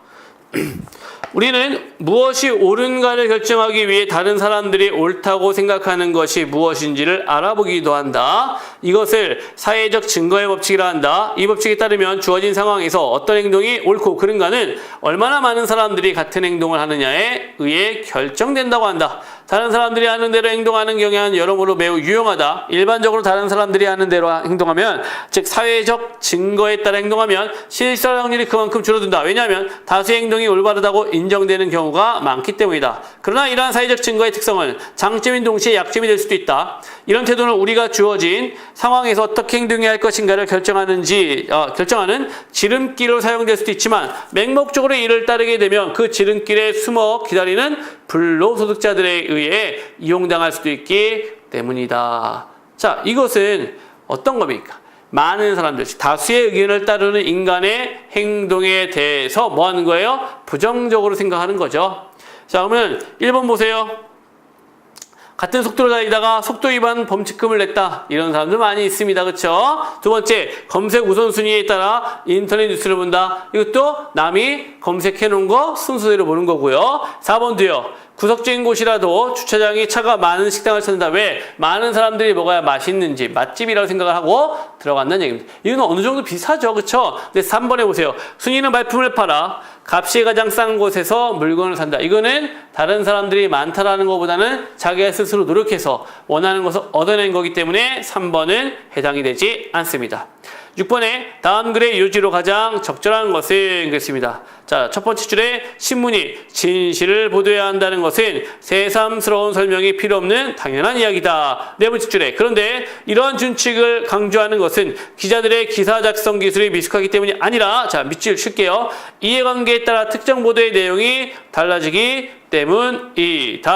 우리는 무엇이 옳은가를 결정하기 위해 다른 사람들이 옳다고 생각하는 것이 무엇인지를 알아보기도 한다. 이것을 사회적 증거의 법칙이라 한다. 이 법칙에 따르면 주어진 상황에서 어떤 행동이 옳고 그른가는 얼마나 많은 사람들이 같은 행동을 하느냐에 의해 결정된다고 한다. 다른 사람들이 하는 대로 행동하는 경향은 여러모로 매우 유용하다. 일반적으로 다른 사람들이 하는 대로 행동하면, 즉 사회적 증거에 따라 행동하면 실수할 확률이 그만큼 줄어든다. 왜냐하면 다수의 행동이 올바르다고 인정되는 경우가 많기 때문이다. 그러나 이러한 사회적 증거의 특성은 장점인 동시에 약점이 될 수도 있다. 이런 태도는 우리가 주어진 상황에서 어떻게 행동해야 할 것인가를 결정하는 지름길로 사용될 수도 있지만, 맹목적으로 이를 따르게 되면 그 지름길에 숨어 기다리는 불로소득자들에 의해 이용당할 수도 있기 때문이다. 자, 이것은 어떤 겁니까? 많은 사람들, 다수의 의견을 따르는 인간의 행동에 대해서 뭐 하는 거예요? 부정적으로 생각하는 거죠. 자, 그러면 1번 보세요. 같은 속도로 달리다가 속도 위반 범칙금을 냈다. 이런 사람들 많이 있습니다. 그렇죠? 두 번째, 검색 우선순위에 따라 인터넷 뉴스를 본다. 이것도 남이 검색해 놓은 거 순서대로 보는 거고요. 4번도요. 구석진 곳이라도 주차장에 차가 많은 식당을 찾는다. 왜? 많은 사람들이 먹어야 맛있는지, 맛집이라고 생각을 하고 들어간다는 얘기입니다. 이건 어느 정도 비슷하죠. 그렇죠? 근데 3번에 보세요. 순위는 발품을 팔아 값이 가장 싼 곳에서 물건을 산다. 이거는 다른 사람들이 많다라는 것보다는 자기가 스스로 노력해서 원하는 것을 얻어낸 거기 때문에 3번은 해당이 되지 않습니다. 6번에 다음 글의 요지로 가장 적절한 것은 그랬습니다. 자, 첫 번째 줄에 신문이 진실을 보도해야 한다는 것은 새삼스러운 설명이 필요 없는 당연한 이야기다. 네 번째 줄에 그런데 이러한 준칙을 강조하는 것은 기자들의 기사 작성 기술이 미숙하기 때문이 아니라, 자, 밑줄 칠게요. 이해관계에 따라 특정 보도의 내용이 달라지기 때문이다.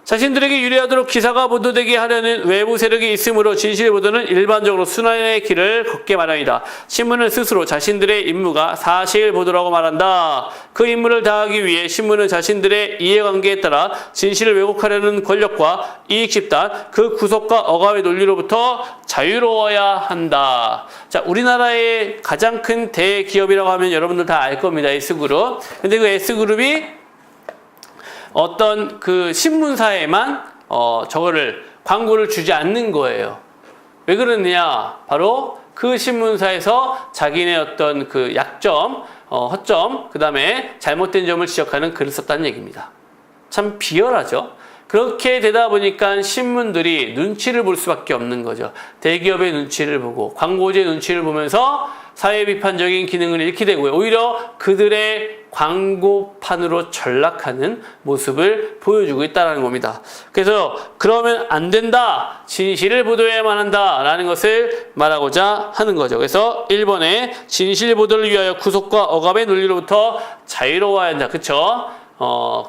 자신들에게 유리하도록 기사가 보도되게 하려는 외부 세력이 있으므로 진실 보도는 일반적으로 순환의 길을 걷게 마련이다. 신문은 스스로 자신들의 임무가 사실 보도라고 말한다. 그 임무를 다하기 위해 신문은 자신들의 이해관계에 따라 진실을 왜곡하려는 권력과 이익 집단, 그 구속과 억압의 논리로부터 자유로워야 한다. 자, 우리나라의 가장 큰 대기업이라고 하면 여러분들 다 알 겁니다. S그룹. 근데 그 S그룹이 어떤 그 신문사에만 저거를 광고를 주지 않는 거예요. 왜 그러느냐? 바로 그 신문사에서 자기네 어떤 그 약점, 허점, 그 다음에 잘못된 점을 지적하는 글을 썼다는 얘기입니다. 참 비열하죠? 그렇게 되다 보니까 신문들이 눈치를 볼 수밖에 없는 거죠. 대기업의 눈치를 보고 광고주의 눈치를 보면서 사회 비판적인 기능을 잃게 되고요. 오히려 그들의 광고판으로 전락하는 모습을 보여주고 있다는 겁니다. 그래서 그러면 안 된다. 진실을 보도해야만 한다라는 것을 말하고자 하는 거죠. 그래서 1번에 진실 보도를 위하여 구속과 억압의 논리로부터 자유로워야 한다. 그렇죠?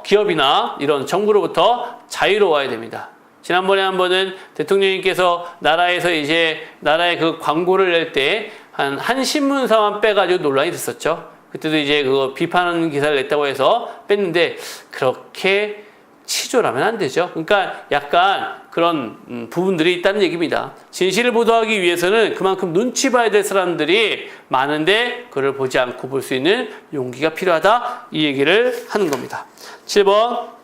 기업이나 이런 정부로부터 자유로워야 됩니다. 지난번에 한 번은 대통령님께서 나라에서 이제 나라의 그 광고를 낼 때 한 신문사만 빼가지고 논란이 됐었죠. 그때도 이제 그거 비판하는 기사를 냈다고 해서 뺐는데 그렇게 치졸하면 안 되죠. 그러니까 약간 그런 부분들이 있다는 얘기입니다. 진실을 보도하기 위해서는 그만큼 눈치 봐야 될 사람들이 많은데 그걸 보지 않고 볼 수 있는 용기가 필요하다. 이 얘기를 하는 겁니다. 7번.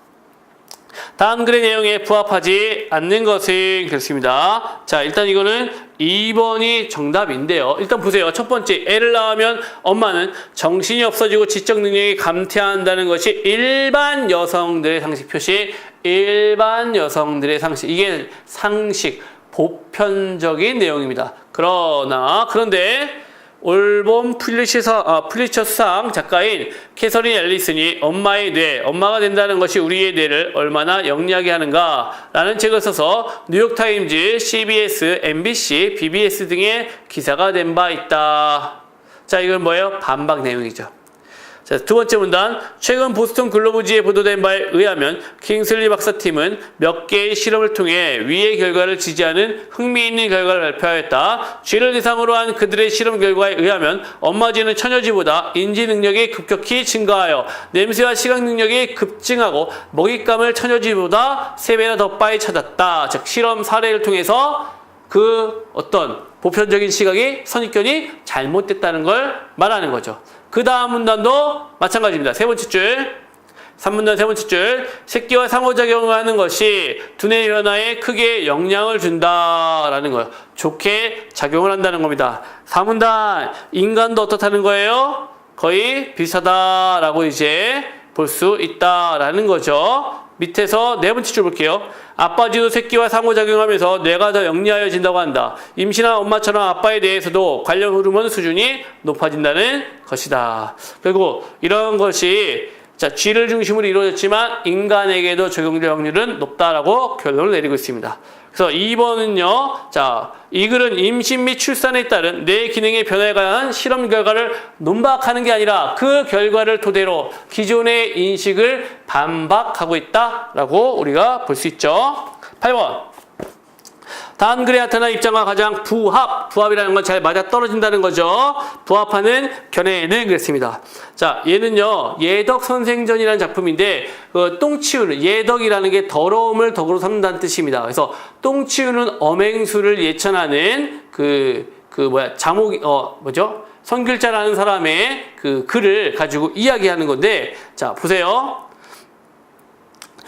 다음 글의 내용에 부합하지 않는 것은 그렇습니다. 자, 일단 이거는 2번이 정답인데요. 일단 보세요. 첫 번째, 애를 낳으면 엄마는 정신이 없어지고 지적 능력이 감퇴한다는 것이 일반 여성들의 상식 표시 일반 여성들의 상식. 이게 상식, 보편적인 내용입니다. 그런데 올봄 퓰리처스상 작가인 캐서린 앨리슨이 엄마의 뇌, 엄마가 된다는 것이 우리의 뇌를 얼마나 영리하게 하는가 라는 책을 써서 뉴욕타임즈, CBS, MBC, BBS 등의 기사가 된 바 있다. 자, 이건 뭐예요? 반박 내용이죠. 자, 두 번째 문단. 최근 보스턴 글로브지에 보도된 바에 의하면 킹슬리 박사팀은 몇 개의 실험을 통해 위의 결과를 지지하는 흥미있는 결과를 발표하였다. 쥐를 대상으로 한 그들의 실험 결과에 의하면 엄마쥐는 처녀쥐보다 인지 능력이 급격히 증가하여 냄새와 시각 능력이 급증하고 먹잇감을 처녀쥐보다 3배나 더 빨리 찾았다. 즉, 실험 사례를 통해서 그 어떤 보편적인 시각이, 선입견이 잘못됐다는 걸 말하는 거죠. 그 다음 문단도 마찬가지입니다. 세 번째 줄, 3문단 세 번째 줄. 새끼와 상호작용을 하는 것이 두뇌 변화에 크게 영향을 준다라는 거예요. 좋게 작용을 한다는 겁니다. 4문단, 인간도 어떻다는 거예요? 거의 비슷하다라고 이제 볼 수 있다라는 거죠. 밑에서 네 번째 줄 볼게요. 아빠쥐도 새끼와 상호작용하면서 뇌가 더 영리하여진다고 한다. 임신한 엄마처럼 아빠에 대해서도 관련 호르몬 수준이 높아진다는 것이다. 그리고 이런 것이 쥐를 중심으로 이루어졌지만 인간에게도 적용될 확률은 높다라고 결론을 내리고 있습니다. 그래서 2번은요. 이 글은 임신 및 출산에 따른 뇌 기능의 변화에 관한 실험 결과를 논박하는 게 아니라 그 결과를 토대로 기존의 인식을 반박하고 있다라고 우리가 볼 수 있죠. 8번. 다음 글에 나타난 입장과 가장 부합이라는 건 잘 맞아떨어진다는 거죠. 부합하는 견해는 그랬습니다. 자, 얘는요, 예덕선생전이라는 작품인데, 똥 치우는, 예덕이라는 게 더러움을 덕으로 삼는다는 뜻입니다. 그래서 똥 치우는 엄행수를 예천하는 성길자라는 사람의 그 글을 가지고 이야기하는 건데, 자, 보세요.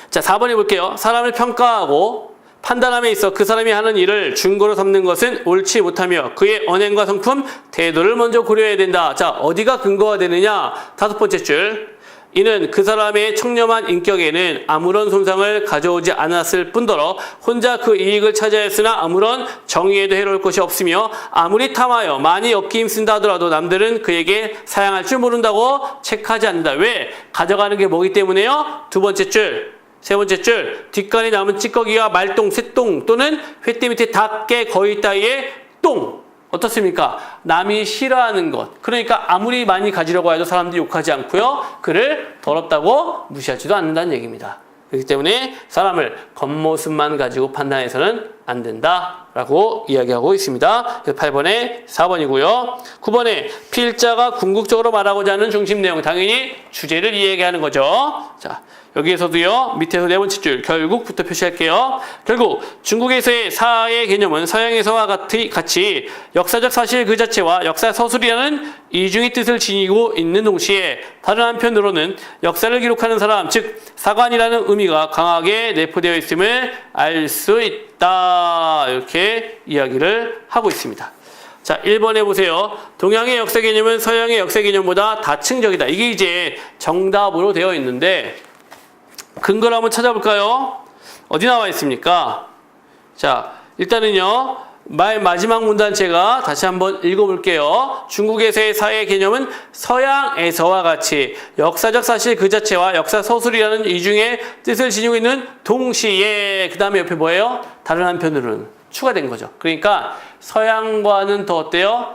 자, 4번에 볼게요. 사람을 평가하고 판단함에 있어 그 사람이 하는 일을 증거로 삼는 것은 옳지 못하며 그의 언행과 성품, 태도를 먼저 고려해야 된다. 자, 어디가 근거가 되느냐? 5번째 줄. 이는 그 사람의 청렴한 인격에는 아무런 손상을 가져오지 않았을 뿐더러 혼자 그 이익을 차지하였으나 아무런 정의에도 해로울 것이 없으며 아무리 탐하여 많이 얻기 힘쓴다 하더라도 남들은 그에게 사양할 줄 모른다고 체크하지 않는다. 왜? 가져가는 게 뭐기 때문에요? 2번째 줄. 세 번째 줄, 뒷간에 남은 찌꺼기와 말똥, 새똥 또는 횃대 밑에 닿게 거의 따위의 똥. 어떻습니까? 남이 싫어하는 것. 그러니까 아무리 많이 가지려고 해도 사람들이 욕하지 않고요. 그를 더럽다고 무시하지도 않는다는 얘기입니다. 그렇기 때문에 사람을 겉모습만 가지고 판단해서는 안 된다라고 이야기하고 있습니다. 8번에 4번이고요. 9번에 필자가 궁극적으로 말하고자 하는 중심 내용. 당연히 주제를 이야기하는 거죠. 자, 여기에서도요. 밑에서 네 번째 줄 결국부터 표시할게요. 결국 중국에서의 사의 개념은 서양에서와 같이 역사적 사실 그 자체와 역사 서술이라는 이중의 뜻을 지니고 있는 동시에 다른 한편으로는 역사를 기록하는 사람, 즉 사관이라는 의미가 강하게 내포되어 있음을 알 수 있다. 이렇게 이야기를 하고 있습니다. 자, 1번에 보세요. 동양의 역사 개념은 서양의 역사 개념보다 다층적이다. 이게 이제 정답으로 되어 있는데 근거를 한번 찾아볼까요? 어디 나와 있습니까? 자, 일단은요. 마지막 문단 제가 다시 한번 읽어볼게요. 중국에서의 사회 개념은 서양에서와 같이 역사적 사실 그 자체와 역사 서술이라는 이중의 뜻을 지니고 있는 동시에 그 다음에 옆에 뭐예요? 다른 한편으로는 추가된 거죠. 그러니까 서양과는 더 어때요?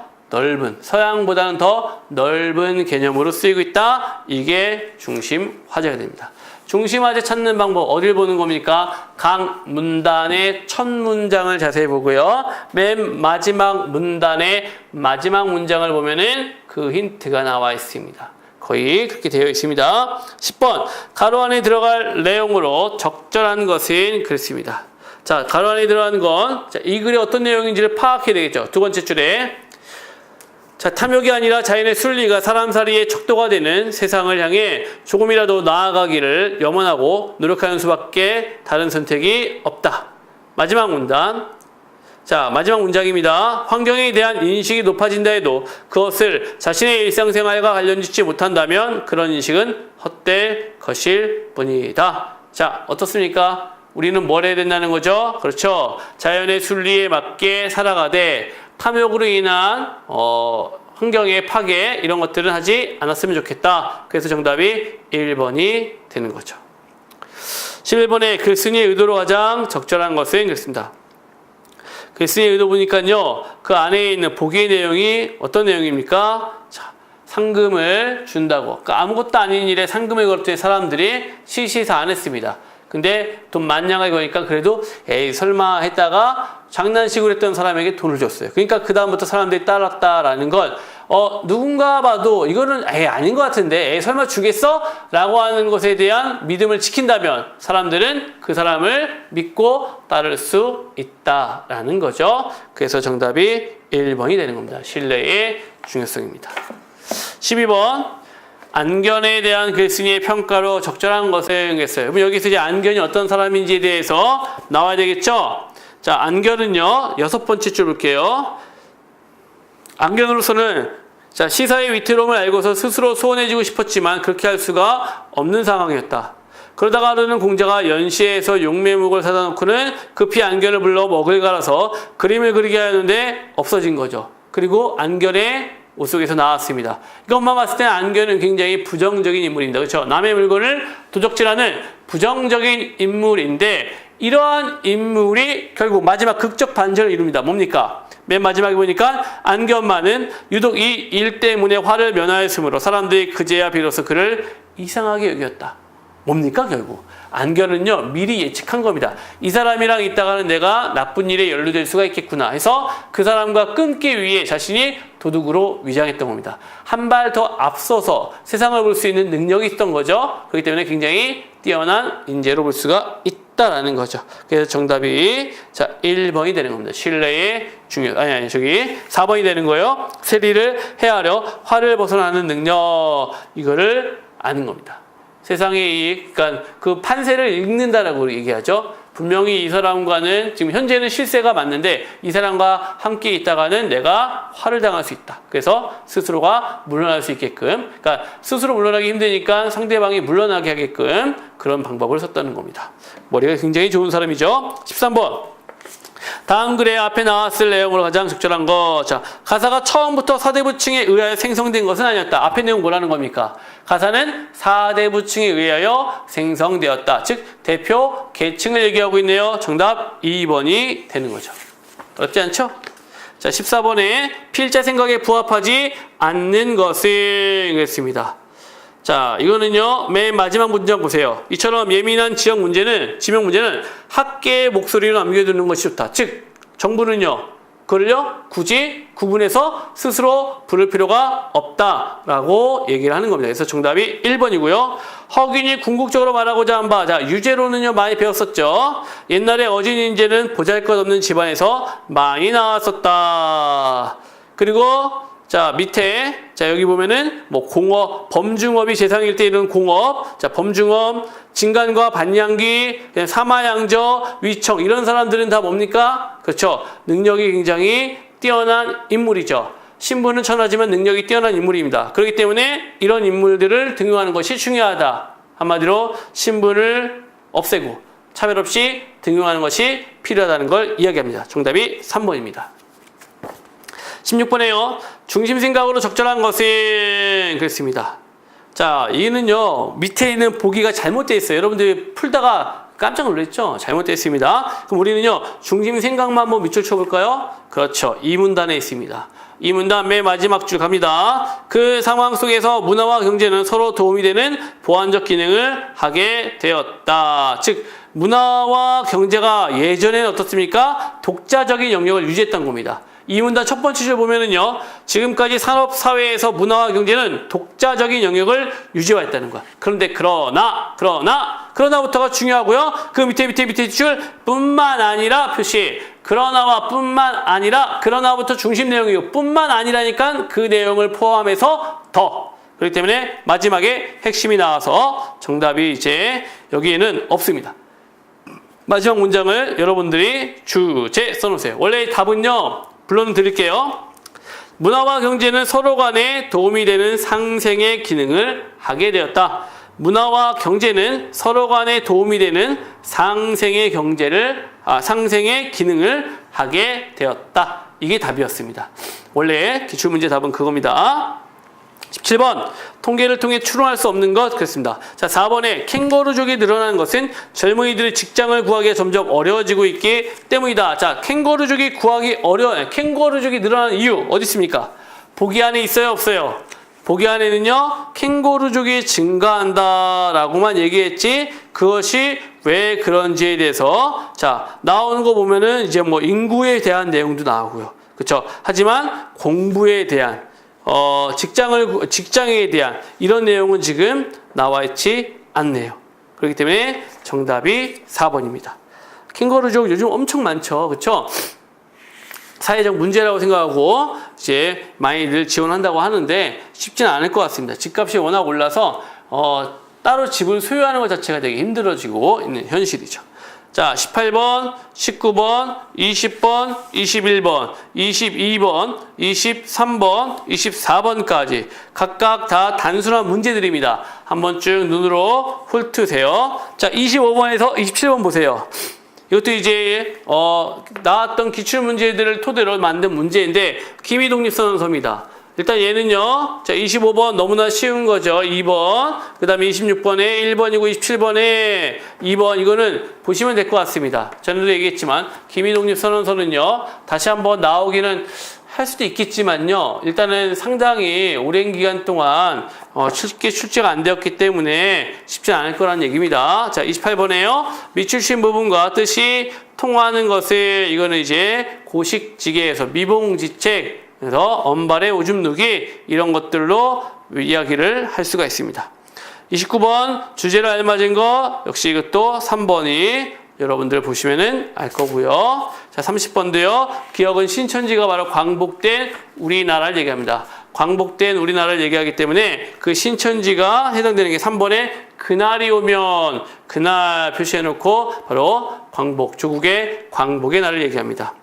서양보다는 더 넓은 개념으로 쓰이고 있다. 이게 중심 화제가 됩니다. 중심 화제 찾는 방법 어딜 보는 겁니까? 각 문단의 첫 문장을 자세히 보고요. 맨 마지막 문단의 마지막 문장을 보면은 그 힌트가 나와 있습니다. 거의 그렇게 되어 있습니다. 10번 가로 안에 들어갈 내용으로 적절한 것은 그렇습니다. 자, 가로 안에 들어가는 건 이 글이 어떤 내용인지를 파악해야 되겠죠. 두 번째 줄에 자, 탐욕이 아니라 자연의 순리가 사람살이의 척도가 되는 세상을 향해 조금이라도 나아가기를 염원하고 노력하는 수밖에 다른 선택이 없다. 마지막 문단. 자, 마지막 문장입니다. 환경에 대한 인식이 높아진다 해도 그것을 자신의 일상생활과 관련짓지 못한다면 그런 인식은 헛될 것일 뿐이다. 자, 어떻습니까? 우리는 뭘 해야 된다는 거죠? 그렇죠. 자연의 순리에 맞게 살아가되 탐욕으로 인한 환경의 파괴 이런 것들은 하지 않았으면 좋겠다. 그래서 정답이 1번이 되는 거죠. 11번에 글쓴이의 의도로 가장 적절한 것은 그렇습니다. 글쓴이의 의도 보니까요. 그 안에 있는 보기의 내용이 어떤 내용입니까? 자, 상금을 준다고. 그러니까 아무것도 아닌 일에 상금을 걸었더니 사람들이 시시사 안 했습니다. 근데 돈 만냥하게 거니까 그래도 에이 설마 했다가 장난식으로 했던 사람에게 돈을 줬어요. 그러니까 그 다음부터 사람들이 따랐다라는 건 누군가 봐도 이거는 에이 아닌 것 같은데 에이 설마 주겠어? 라고 하는 것에 대한 믿음을 지킨다면 사람들은 그 사람을 믿고 따를 수 있다라는 거죠. 그래서 정답이 1번이 되는 겁니다. 신뢰의 중요성입니다. 12번 안견에 대한 글쓴이의 평가로 적절한 것을 했어요. 그럼 여기서 이제 안견이 어떤 사람인지에 대해서 나와야 되겠죠? 자, 안견은요, 6번째 줄 볼게요. 안견으로서는 자, 시사의 위태로움을 알고서 스스로 소원해지고 싶었지만 그렇게 할 수가 없는 상황이었다. 그러다가 하루는 공자가 연시에서 용매목을 사다 놓고는 급히 안견을 불러 먹을 갈아서 그림을 그리게 하는데 없어진 거죠. 그리고 안견의 옷 속에서 나왔습니다. 이것만 봤을 때 안견은 굉장히 부정적인 인물입니다. 그렇죠? 남의 물건을 도적질하는 부정적인 인물인데 이러한 인물이 결국 마지막 극적 반전을 이룹니다. 뭡니까? 맨 마지막에 보니까 안견만은 유독 이 일 때문에 화를 면하였으므로 사람들이 그제야 비로소 그를 이상하게 여겼다. 뭡니까 결국? 안견은요 미리 예측한 겁니다. 이 사람이랑 있다가는 내가 나쁜 일에 연루될 수가 있겠구나 해서 그 사람과 끊기 위해 자신이 도둑으로 위장했던 겁니다. 한 발 더 앞서서 세상을 볼 수 있는 능력이 있었던 거죠. 그렇기 때문에 굉장히 뛰어난 인재로 볼 수가 있다라는 거죠. 그래서 정답이 자 1번이 되는 겁니다. 신뢰의 저기 4번이 되는 거예요. 세리를 헤아려 화를 벗어나는 능력 이거를 아는 겁니다. 세상의 이익, 그러니까 그 판세를 읽는다라고 얘기하죠. 분명히 이 사람과는 지금 현재는 실세가 맞는데 이 사람과 함께 있다가는 내가 화를 당할 수 있다. 그래서 스스로가 물러날 수 있게끔, 그러니까 스스로 물러나기 힘드니까 상대방이 물러나게 하게끔 그런 방법을 썼다는 겁니다. 머리가 굉장히 좋은 사람이죠. 13번. 다음 글에 앞에 나왔을 내용으로 가장 적절한 거. 자, 가사가 처음부터 사대부층에 의하여 생성된 것은 아니었다. 앞에 내용 뭐라는 겁니까? 가사는 사대부층에 의하여 생성되었다. 즉, 대표 계층을 얘기하고 있네요. 정답 2번이 되는 거죠. 어렵지 않죠? 자, 14번에 필자 생각에 부합하지 않는 것을 그랬습니다. 자, 이거는요, 맨 마지막 문장 보세요. 이처럼 예민한 지명 문제는 학계의 목소리로 남겨두는 것이 좋다. 즉, 정부는요, 그걸요, 굳이 구분해서 스스로 부를 필요가 없다라고 얘기를 하는 겁니다. 그래서 정답이 1번이고요. 허균이 궁극적으로 말하고자 한 바, 자, 유죄로는요, 많이 배웠었죠. 옛날에 어진 인재는 보잘것없는 집안에서 많이 나왔었다. 그리고 자, 밑에, 자, 여기 보면은, 공업, 범중업이 재상일 때 이런 공업, 자, 범중업, 진간과 반양기, 사마양저, 위청, 이런 사람들은 다 뭡니까? 그렇죠. 능력이 굉장히 뛰어난 인물이죠. 신분은 천하지만 능력이 뛰어난 인물입니다. 그렇기 때문에 이런 인물들을 등용하는 것이 중요하다. 한마디로 신분을 없애고 차별 없이 등용하는 것이 필요하다는 걸 이야기합니다. 정답이 3번입니다. 16번에요. 중심생각으로 적절한 것은 그랬습니다. 자, 이는요 밑에 있는 보기가 잘못되어 있어요. 여러분들이 풀다가 깜짝 놀랐죠? 잘못되어 있습니다. 그럼 우리는요 중심생각만 한번 밑줄 쳐볼까요? 그렇죠. 이 문단에 있습니다. 이 문단 맨 마지막 줄 갑니다. 그 상황 속에서 문화와 경제는 서로 도움이 되는 보완적 기능을 하게 되었다. 즉 문화와 경제가 예전에는 어떻습니까? 독자적인 영역을 유지했던 겁니다. 이 문단 첫 번째 줄 보면은요, 지금까지 산업사회에서 문화와 경제는 독자적인 영역을 유지했다는 거야. 그런데 그러나부터가 중요하고요. 그 밑에 줄 뿐만 아니라 표시. 그러나와 뿐만 아니라, 그러나부터 중심 내용이고, 뿐만 아니라니까 그 내용을 포함해서 더. 그렇기 때문에 마지막에 핵심이 나와서 정답이 이제 여기에는 없습니다. 마지막 문장을 여러분들이 주제 써놓으세요. 원래 답은요, 불러는 드릴게요. 문화와 경제는 서로 간에 도움이 되는 상생의 기능을 하게 되었다. 문화와 경제는 서로 간에 도움이 되는 상생의 기능을 하게 되었다. 이게 답이었습니다. 원래 기출문제 답은 그겁니다. 17번 통계를 통해 추론할 수 없는 것 그랬습니다. 자, 4번에 캥거루족이 늘어나는 것은 젊은이들의 직장을 구하기가 점점 어려워지고 있기 때문이다. 자, 캥거루족이 늘어나는 이유 어디 있습니까? 보기 안에 있어요, 없어요? 보기 안에는요, 캥거루족이 증가한다라고만 얘기했지, 그것이 왜 그런지에 대해서, 자, 나오는 거 보면은 이제 뭐 인구에 대한 내용도 나오고요. 그쵸? 하지만 공부에 대한, 직장에 대한 이런 내용은 지금 나와 있지 않네요. 그렇기 때문에 정답이 4번입니다. 캥거루족 요즘 엄청 많죠. 그쵸? 사회적 문제라고 생각하고 이제 많이들 지원한다고 하는데 쉽지는 않을 것 같습니다. 집값이 워낙 올라서 따로 집을 소유하는 것 자체가 되게 힘들어지고 있는 현실이죠. 자, 18번, 19번, 20번, 21번, 22번, 23번, 24번까지 각각 다 단순한 문제들입니다. 한번 쭉 눈으로 훑으세요. 자, 25번에서 27번 보세요. 이것도 이제 나왔던 기출문제들을 토대로 만든 문제인데 기미독립선언서입니다. 일단 얘는요. 자, 25번 너무나 쉬운 거죠. 2번. 그 다음에 26번에 1번이고 27번에 2번. 이거는 보시면 될 것 같습니다. 전에도 얘기했지만 기미독립선언서는요. 다시 한번 나오기는 할 수도 있겠지만요. 일단은 상당히 오랜 기간 동안 쉽게 출제가 안 되었기 때문에 쉽지 않을 거란 얘기입니다. 자, 28번에요. 밑 출신 부분과 뜻이 통하는 것을 이거는 이제 고식지계에서 미봉지책 그래서 언발의 오줌 누기 이런 것들로 이야기를 할 수가 있습니다. 29번 주제를 알맞은 거 역시 이것도 3번이 여러분들 보시면은 알 거고요. 자, 30번도요. 기억은 신천지가 바로 광복된 우리나라를 얘기합니다. 광복된 우리나라를 얘기하기 때문에 그 신천지가 해당되는 게 3번에 그날이 오면 그날 표시해놓고 바로 광복, 조국의 광복의 날을 얘기합니다.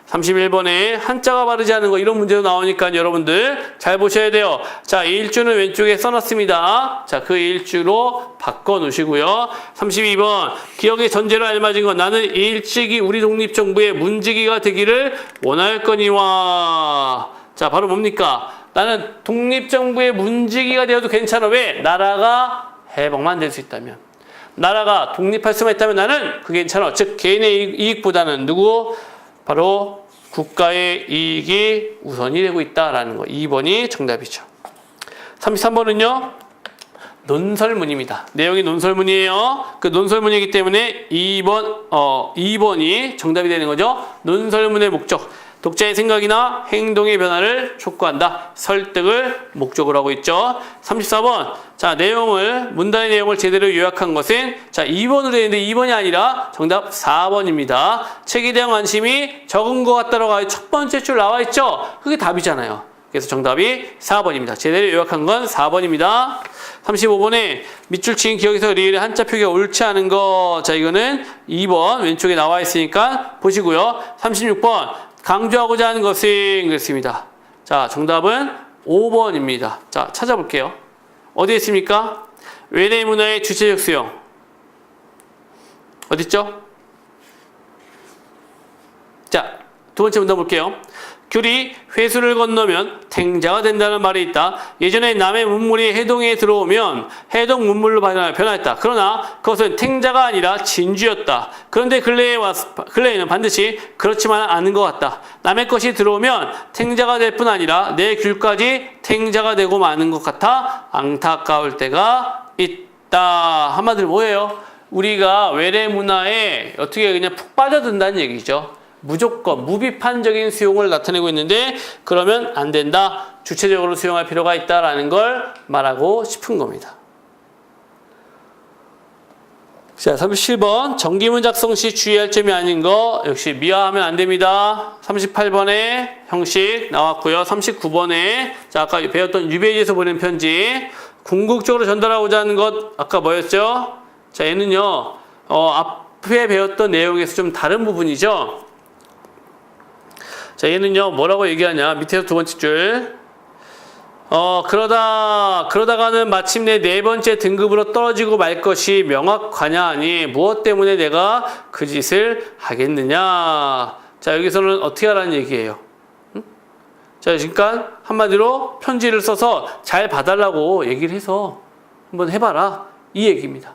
31번에 한자가 바르지 않은 거 이런 문제도 나오니까 여러분들 잘 보셔야 돼요. 자, 일주는 왼쪽에 써놨습니다. 자, 그 일주로 바꿔 놓으시고요. 32번 기억의 전제로 알맞은 건 나는 일찍이 우리 독립정부의 문지기가 되기를 원할 거니와. 자, 바로 뭡니까? 나는 독립정부의 문지기가 되어도 괜찮아. 왜? 나라가 해방만 될 수 있다면. 나라가 독립할 수만 있다면 나는 그게 괜찮아. 즉 개인의 이익보다는 누구? 바로 국가의 이익이 우선이 되고 있다라는 거. 2번이 정답이죠. 33번은요. 논설문입니다. 내용이 논설문이에요. 그 논설문이기 때문에 2번이 정답이 되는 거죠. 논설문의 목적. 독자의 생각이나 행동의 변화를 촉구한다. 설득을 목적으로 하고 있죠. 34번. 자, 문단의 내용을 제대로 요약한 것은 자, 2번으로 되어 있는데 2번이 아니라 정답 4번입니다. 책에 대한 관심이 적은 것 같다라고 첫 번째 줄 나와 있죠. 그게 답이잖아요. 그래서 정답이 4번입니다. 제대로 요약한 건 4번입니다. 35번에 밑줄 친 기억에서 리을의 한자 표기가 옳지 않은 거. 자, 이거는 2번 왼쪽에 나와 있으니까 보시고요. 36번. 강조하고자 하는 것은 그렇습니다. 자, 정답은 5번입니다. 자, 찾아볼게요. 어디에 있습니까? 외래 문화의 주체적 수용. 어딨죠? 자, 두 번째 문단 볼게요. 귤이 회수를 건너면 탱자가 된다는 말이 있다. 예전에 남의 문물이 해동에 들어오면 해동 문물로 변화했다. 그러나 그것은 탱자가 아니라 진주였다. 그런데 근래에는 반드시 그렇지만 않은 것 같다. 남의 것이 들어오면 탱자가 될 뿐 아니라 내 귤까지 탱자가 되고 마는 것 같아 안타까울 때가 있다. 한마디로 뭐예요? 우리가 외래 문화에 어떻게 그냥 푹 빠져든다는 얘기죠. 무조건 무비판적인 수용을 나타내고 있는데 그러면 안 된다. 주체적으로 수용할 필요가 있다라는 걸 말하고 싶은 겁니다. 자, 37번 정기문 작성 시 주의할 점이 아닌 거 역시 미화하면 안 됩니다. 38번에 형식 나왔고요. 39번에 자, 아까 배웠던 유배지에서 보낸 편지 궁극적으로 전달하고자 하는 것 아까 뭐였죠? 자, 얘는요 앞에 배웠던 내용에서 좀 다른 부분이죠. 자, 얘는요, 뭐라고 얘기하냐. 밑에서 두 번째 줄. 그러다가는 마침내 네 번째 등급으로 떨어지고 말 것이 명확하냐 하니 무엇 때문에 내가 그 짓을 하겠느냐. 자, 여기서는 어떻게 하라는 얘기예요? 응? 자, 그러니까 한마디로 편지를 써서 잘 봐달라고 얘기를 해서 한번 해봐라. 이 얘기입니다.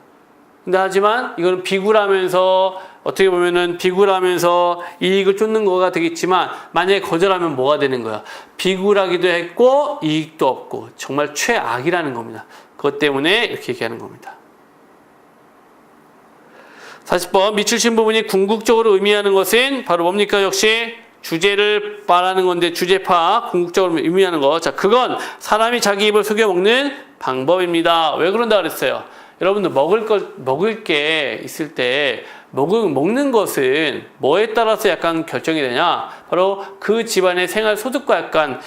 근데 하지만 이거는 비굴하면서 어떻게 보면은 비굴하면서 이익을 쫓는 거가 되겠지만 만약에 거절하면 뭐가 되는 거야? 비굴하기도 했고 이익도 없고 정말 최악이라는 겁니다. 그것 때문에 이렇게 얘기하는 겁니다. 40번 밑줄 부분이 궁극적으로 의미하는 것은 바로 뭡니까? 역시 주제를 말하는 건데 주제 파악, 궁극적으로 의미하는 거. 자, 그건 사람이 자기 입을 속여 먹는 방법입니다. 왜 그런다 그랬어요? 여러분들 먹을 게 있을 때 먹는 것은 뭐에 따라서 약간 결정이 되냐? 바로 그 집안의 생활 소득과 약간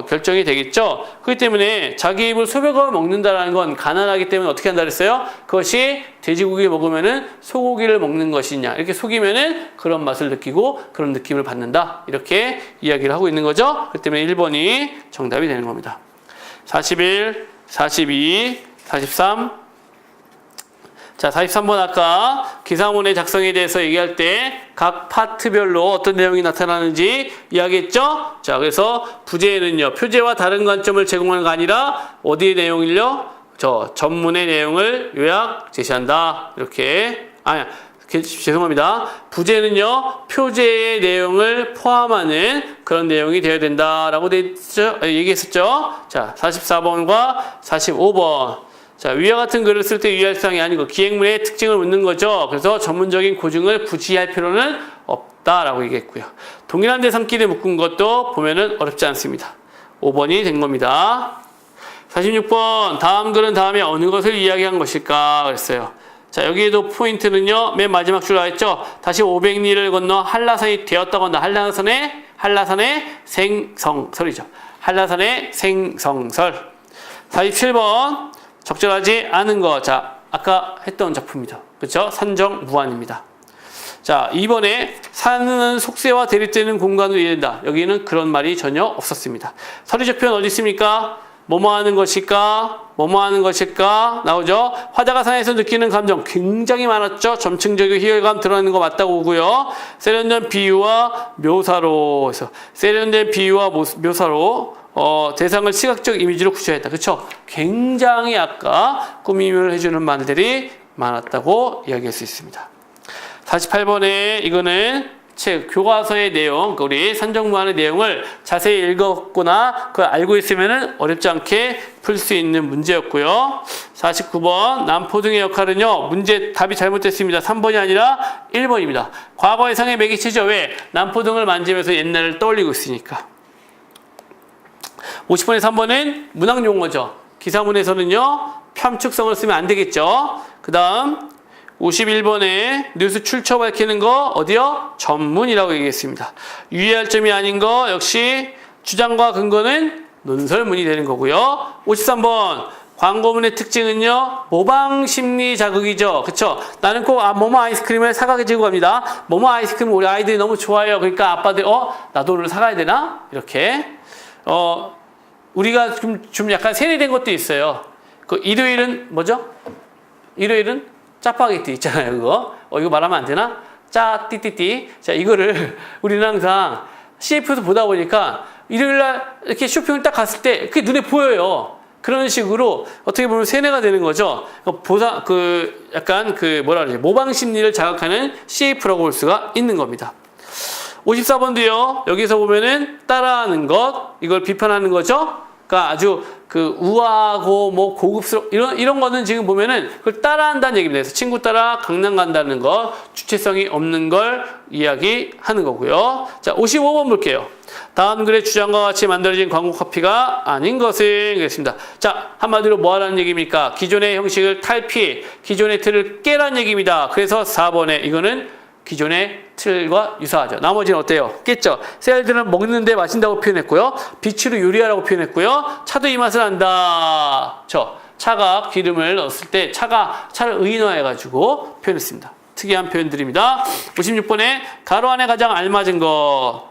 결정이 되겠죠. 그렇기 때문에 자기 입을 소비가 먹는다라는 건 가난하기 때문에 어떻게 한다 그랬어요? 그것이 돼지고기 먹으면은 소고기를 먹는 것이냐? 이렇게 속이면은 그런 맛을 느끼고 그런 느낌을 받는다. 이렇게 이야기를 하고 있는 거죠. 그렇기 때문에 1번이 정답이 되는 겁니다. 41, 42, 43. 자, 43번 아까 기사문의 작성에 대해서 얘기할 때 각 파트별로 어떤 내용이 나타나는지 이야기했죠? 자, 그래서 부제에는요, 표제와 다른 관점을 제공하는 게 아니라 어디의 내용을요? 전문의 내용을 요약 제시한다. 이렇게. 죄송합니다. 부제는요, 표제의 내용을 포함하는 그런 내용이 되어야 된다라고 얘기했었죠? 자, 44번과 45번. 자, 위와 같은 글을 쓸 때 유의할 사항이 아니고 기행문의 특징을 묻는 거죠. 그래서 전문적인 고증을 굳이 할 필요는 없다라고 얘기했고요. 동일한 대상끼리 묶은 것도 보면은 어렵지 않습니다. 5번이 된 겁니다. 46번 다음 글은 다음에 어느 것을 이야기한 것일까 그랬어요. 자, 여기에도 포인트는요, 맨 마지막 줄 나와있죠. 다시 500리를 건너 한라산이 되었다고 한다. 한라산의 생성설이죠. 한라산의 생성설. 47번 적절하지 않은 거. 자, 아까 했던 작품이죠. 그렇죠? 산정무한입니다. 자, 2번에 산은 속세와 대립되는 공간으로 이해된다. 여기는 그런 말이 전혀 없었습니다. 서리적 표현 어디 있습니까? 뭐뭐 하는 것일까? 뭐뭐 하는 것일까? 나오죠? 화자가 산에서 느끼는 감정 굉장히 많았죠? 점층적인 희열감 드러나는 거 맞다고 보고요. 세련된 비유와 묘사로 해서 세련된 비유와 묘사로 대상을 시각적 이미지로 구조했다. 그렇죠? 굉장히 아까 꾸밈을 해주는 말들이 많았다고 이야기할 수 있습니다. 48번에 이거는 책 교과서의 내용, 우리 산정무한의 내용을 자세히 읽었거나 그걸 알고 있으면 어렵지 않게 풀 수 있는 문제였고요. 49번 남포등의 역할은요, 문제 답이 잘못됐습니다. 3번이 아니라 1번입니다. 과거 예상의 매개체죠. 왜? 남포등을 만지면서 옛날을 떠올리고 있으니까. 50번의 3번은 문학 용어죠. 기사문에서는요, 함축성을 쓰면 안 되겠죠. 그 다음 51번에 뉴스 출처 밝히는 거 어디요? 전문이라고 얘기했습니다. 유의할 점이 아닌 거 역시 주장과 근거는 논설문이 되는 거고요. 53번 광고문의 특징은요, 모방심리 자극이죠. 그쵸? 나는 꼭 뭐뭐 아이스크림을 사가지고 갑니다. 뭐뭐 아이스크림 우리 아이들이 너무 좋아해요. 그러니까 아빠들 나도 오늘 사가야 되나? 이렇게 우리가 좀 약간 세뇌된 것도 있어요. 그 일요일은 뭐죠? 일요일은 짜파게티 있잖아요. 그거 이거 말하면 안 되나? 짜띠띠띠. 자, 이거를 우리는 항상 CF에서 보다 보니까 일요일날 이렇게 쇼핑을 딱 갔을 때 그게 눈에 보여요. 그런 식으로 어떻게 보면 세뇌가 되는 거죠. 약간 뭐라 그러지? 모방 심리를 자극하는 CF라고 볼 수가 있는 겁니다. 54번도요. 여기서 보면은 따라하는 것, 이걸 비판하는 거죠. 그러니까 아주 우아하고 이런 거는 지금 보면은 그걸 따라한다는 얘기입니다. 그래서 친구 따라 강남 간다는 거, 주체성이 없는 걸 이야기하는 거고요. 자, 55번 볼게요. 다음 글의 주장과 같이 만들어진 광고 카피가 아닌 것은 그랬습니다. 자, 한마디로 뭐 하라는 얘기입니까? 기존의 형식을 탈피, 기존의 틀을 깨라는 얘기입니다. 그래서 4번에 이거는 기존의 틀과 유사하죠. 나머지는 어때요? 깼죠? 샐러드는 먹는데 마신다고 표현했고요. 빛으로 요리하라고 표현했고요. 차도 이 맛을 안다. 차가 기름을 넣었을 때 차를 의인화해가지고 표현했습니다. 특이한 표현들입니다. 56번에 가로 안에 가장 알맞은 것.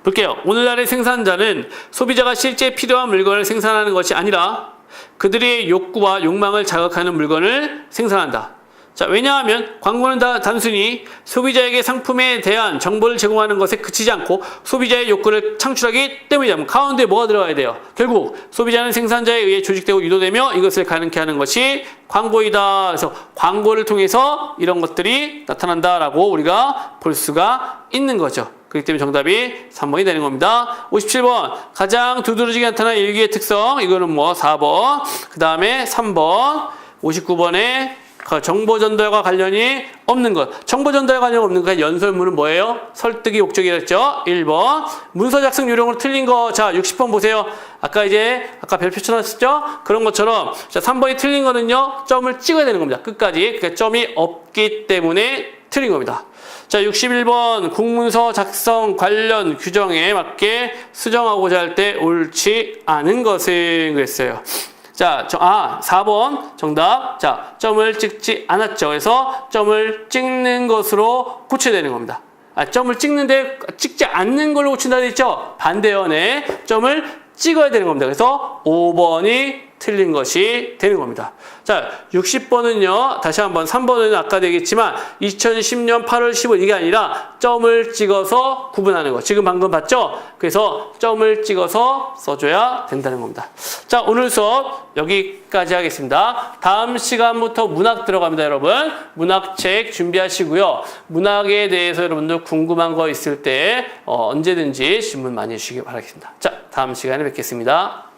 볼게요. 오늘날의 생산자는 소비자가 실제 필요한 물건을 생산하는 것이 아니라 그들의 욕구와 욕망을 자극하는 물건을 생산한다. 자, 왜냐하면 광고는 단순히 소비자에게 상품에 대한 정보를 제공하는 것에 그치지 않고 소비자의 욕구를 창출하기 때문이다. 가운데 뭐가 들어가야 돼요? 결국 소비자는 생산자에 의해 조직되고 유도되며 이것을 가능케 하는 것이 광고이다. 그래서 광고를 통해서 이런 것들이 나타난다라고 우리가 볼 수가 있는 거죠. 그렇기 때문에 정답이 3번이 되는 겁니다. 57번 가장 두드러지게 나타나는 일기의 특성, 이거는 뭐 4번, 그 다음에 3번, 59번에 정보 전달과 관련이 없는 것. 정보 전달과 관련이 없는 것. 연설문은 뭐예요? 설득이 목적이랬죠. 1번. 문서 작성 요령으로 틀린 거. 자, 60번 보세요. 아까 별표 쳐놨었죠? 그런 것처럼. 자, 3번이 틀린 거는요. 점을 찍어야 되는 겁니다. 끝까지. 그러니까 점이 없기 때문에 틀린 겁니다. 자, 61번. 공문서 작성 관련 규정에 맞게 수정하고자 할 때 옳지 않은 것은 그랬어요. 자, 4번 정답. 자, 점을 찍지 않았죠. 그래서 점을 찍는 것으로 고쳐야 되는 겁니다. 점을 찍지 않는 걸로 고친다 했죠? 반대요. 네. 점을 찍어야 되는 겁니다. 그래서 5번이 틀린 것이 되는 겁니다. 자, 60번은요. 다시 한번 3번은 아까 되겠지만 2010년 8월 15일 이게 아니라 점을 찍어서 구분하는 거. 지금 방금 봤죠? 그래서 점을 찍어서 써줘야 된다는 겁니다. 자, 오늘 수업 여기까지 하겠습니다. 다음 시간부터 문학 들어갑니다, 여러분. 문학책 준비하시고요. 문학에 대해서 여러분들 궁금한 거 있을 때 언제든지 질문 많이 해주시기 바라겠습니다. 자, 다음 시간에 뵙겠습니다.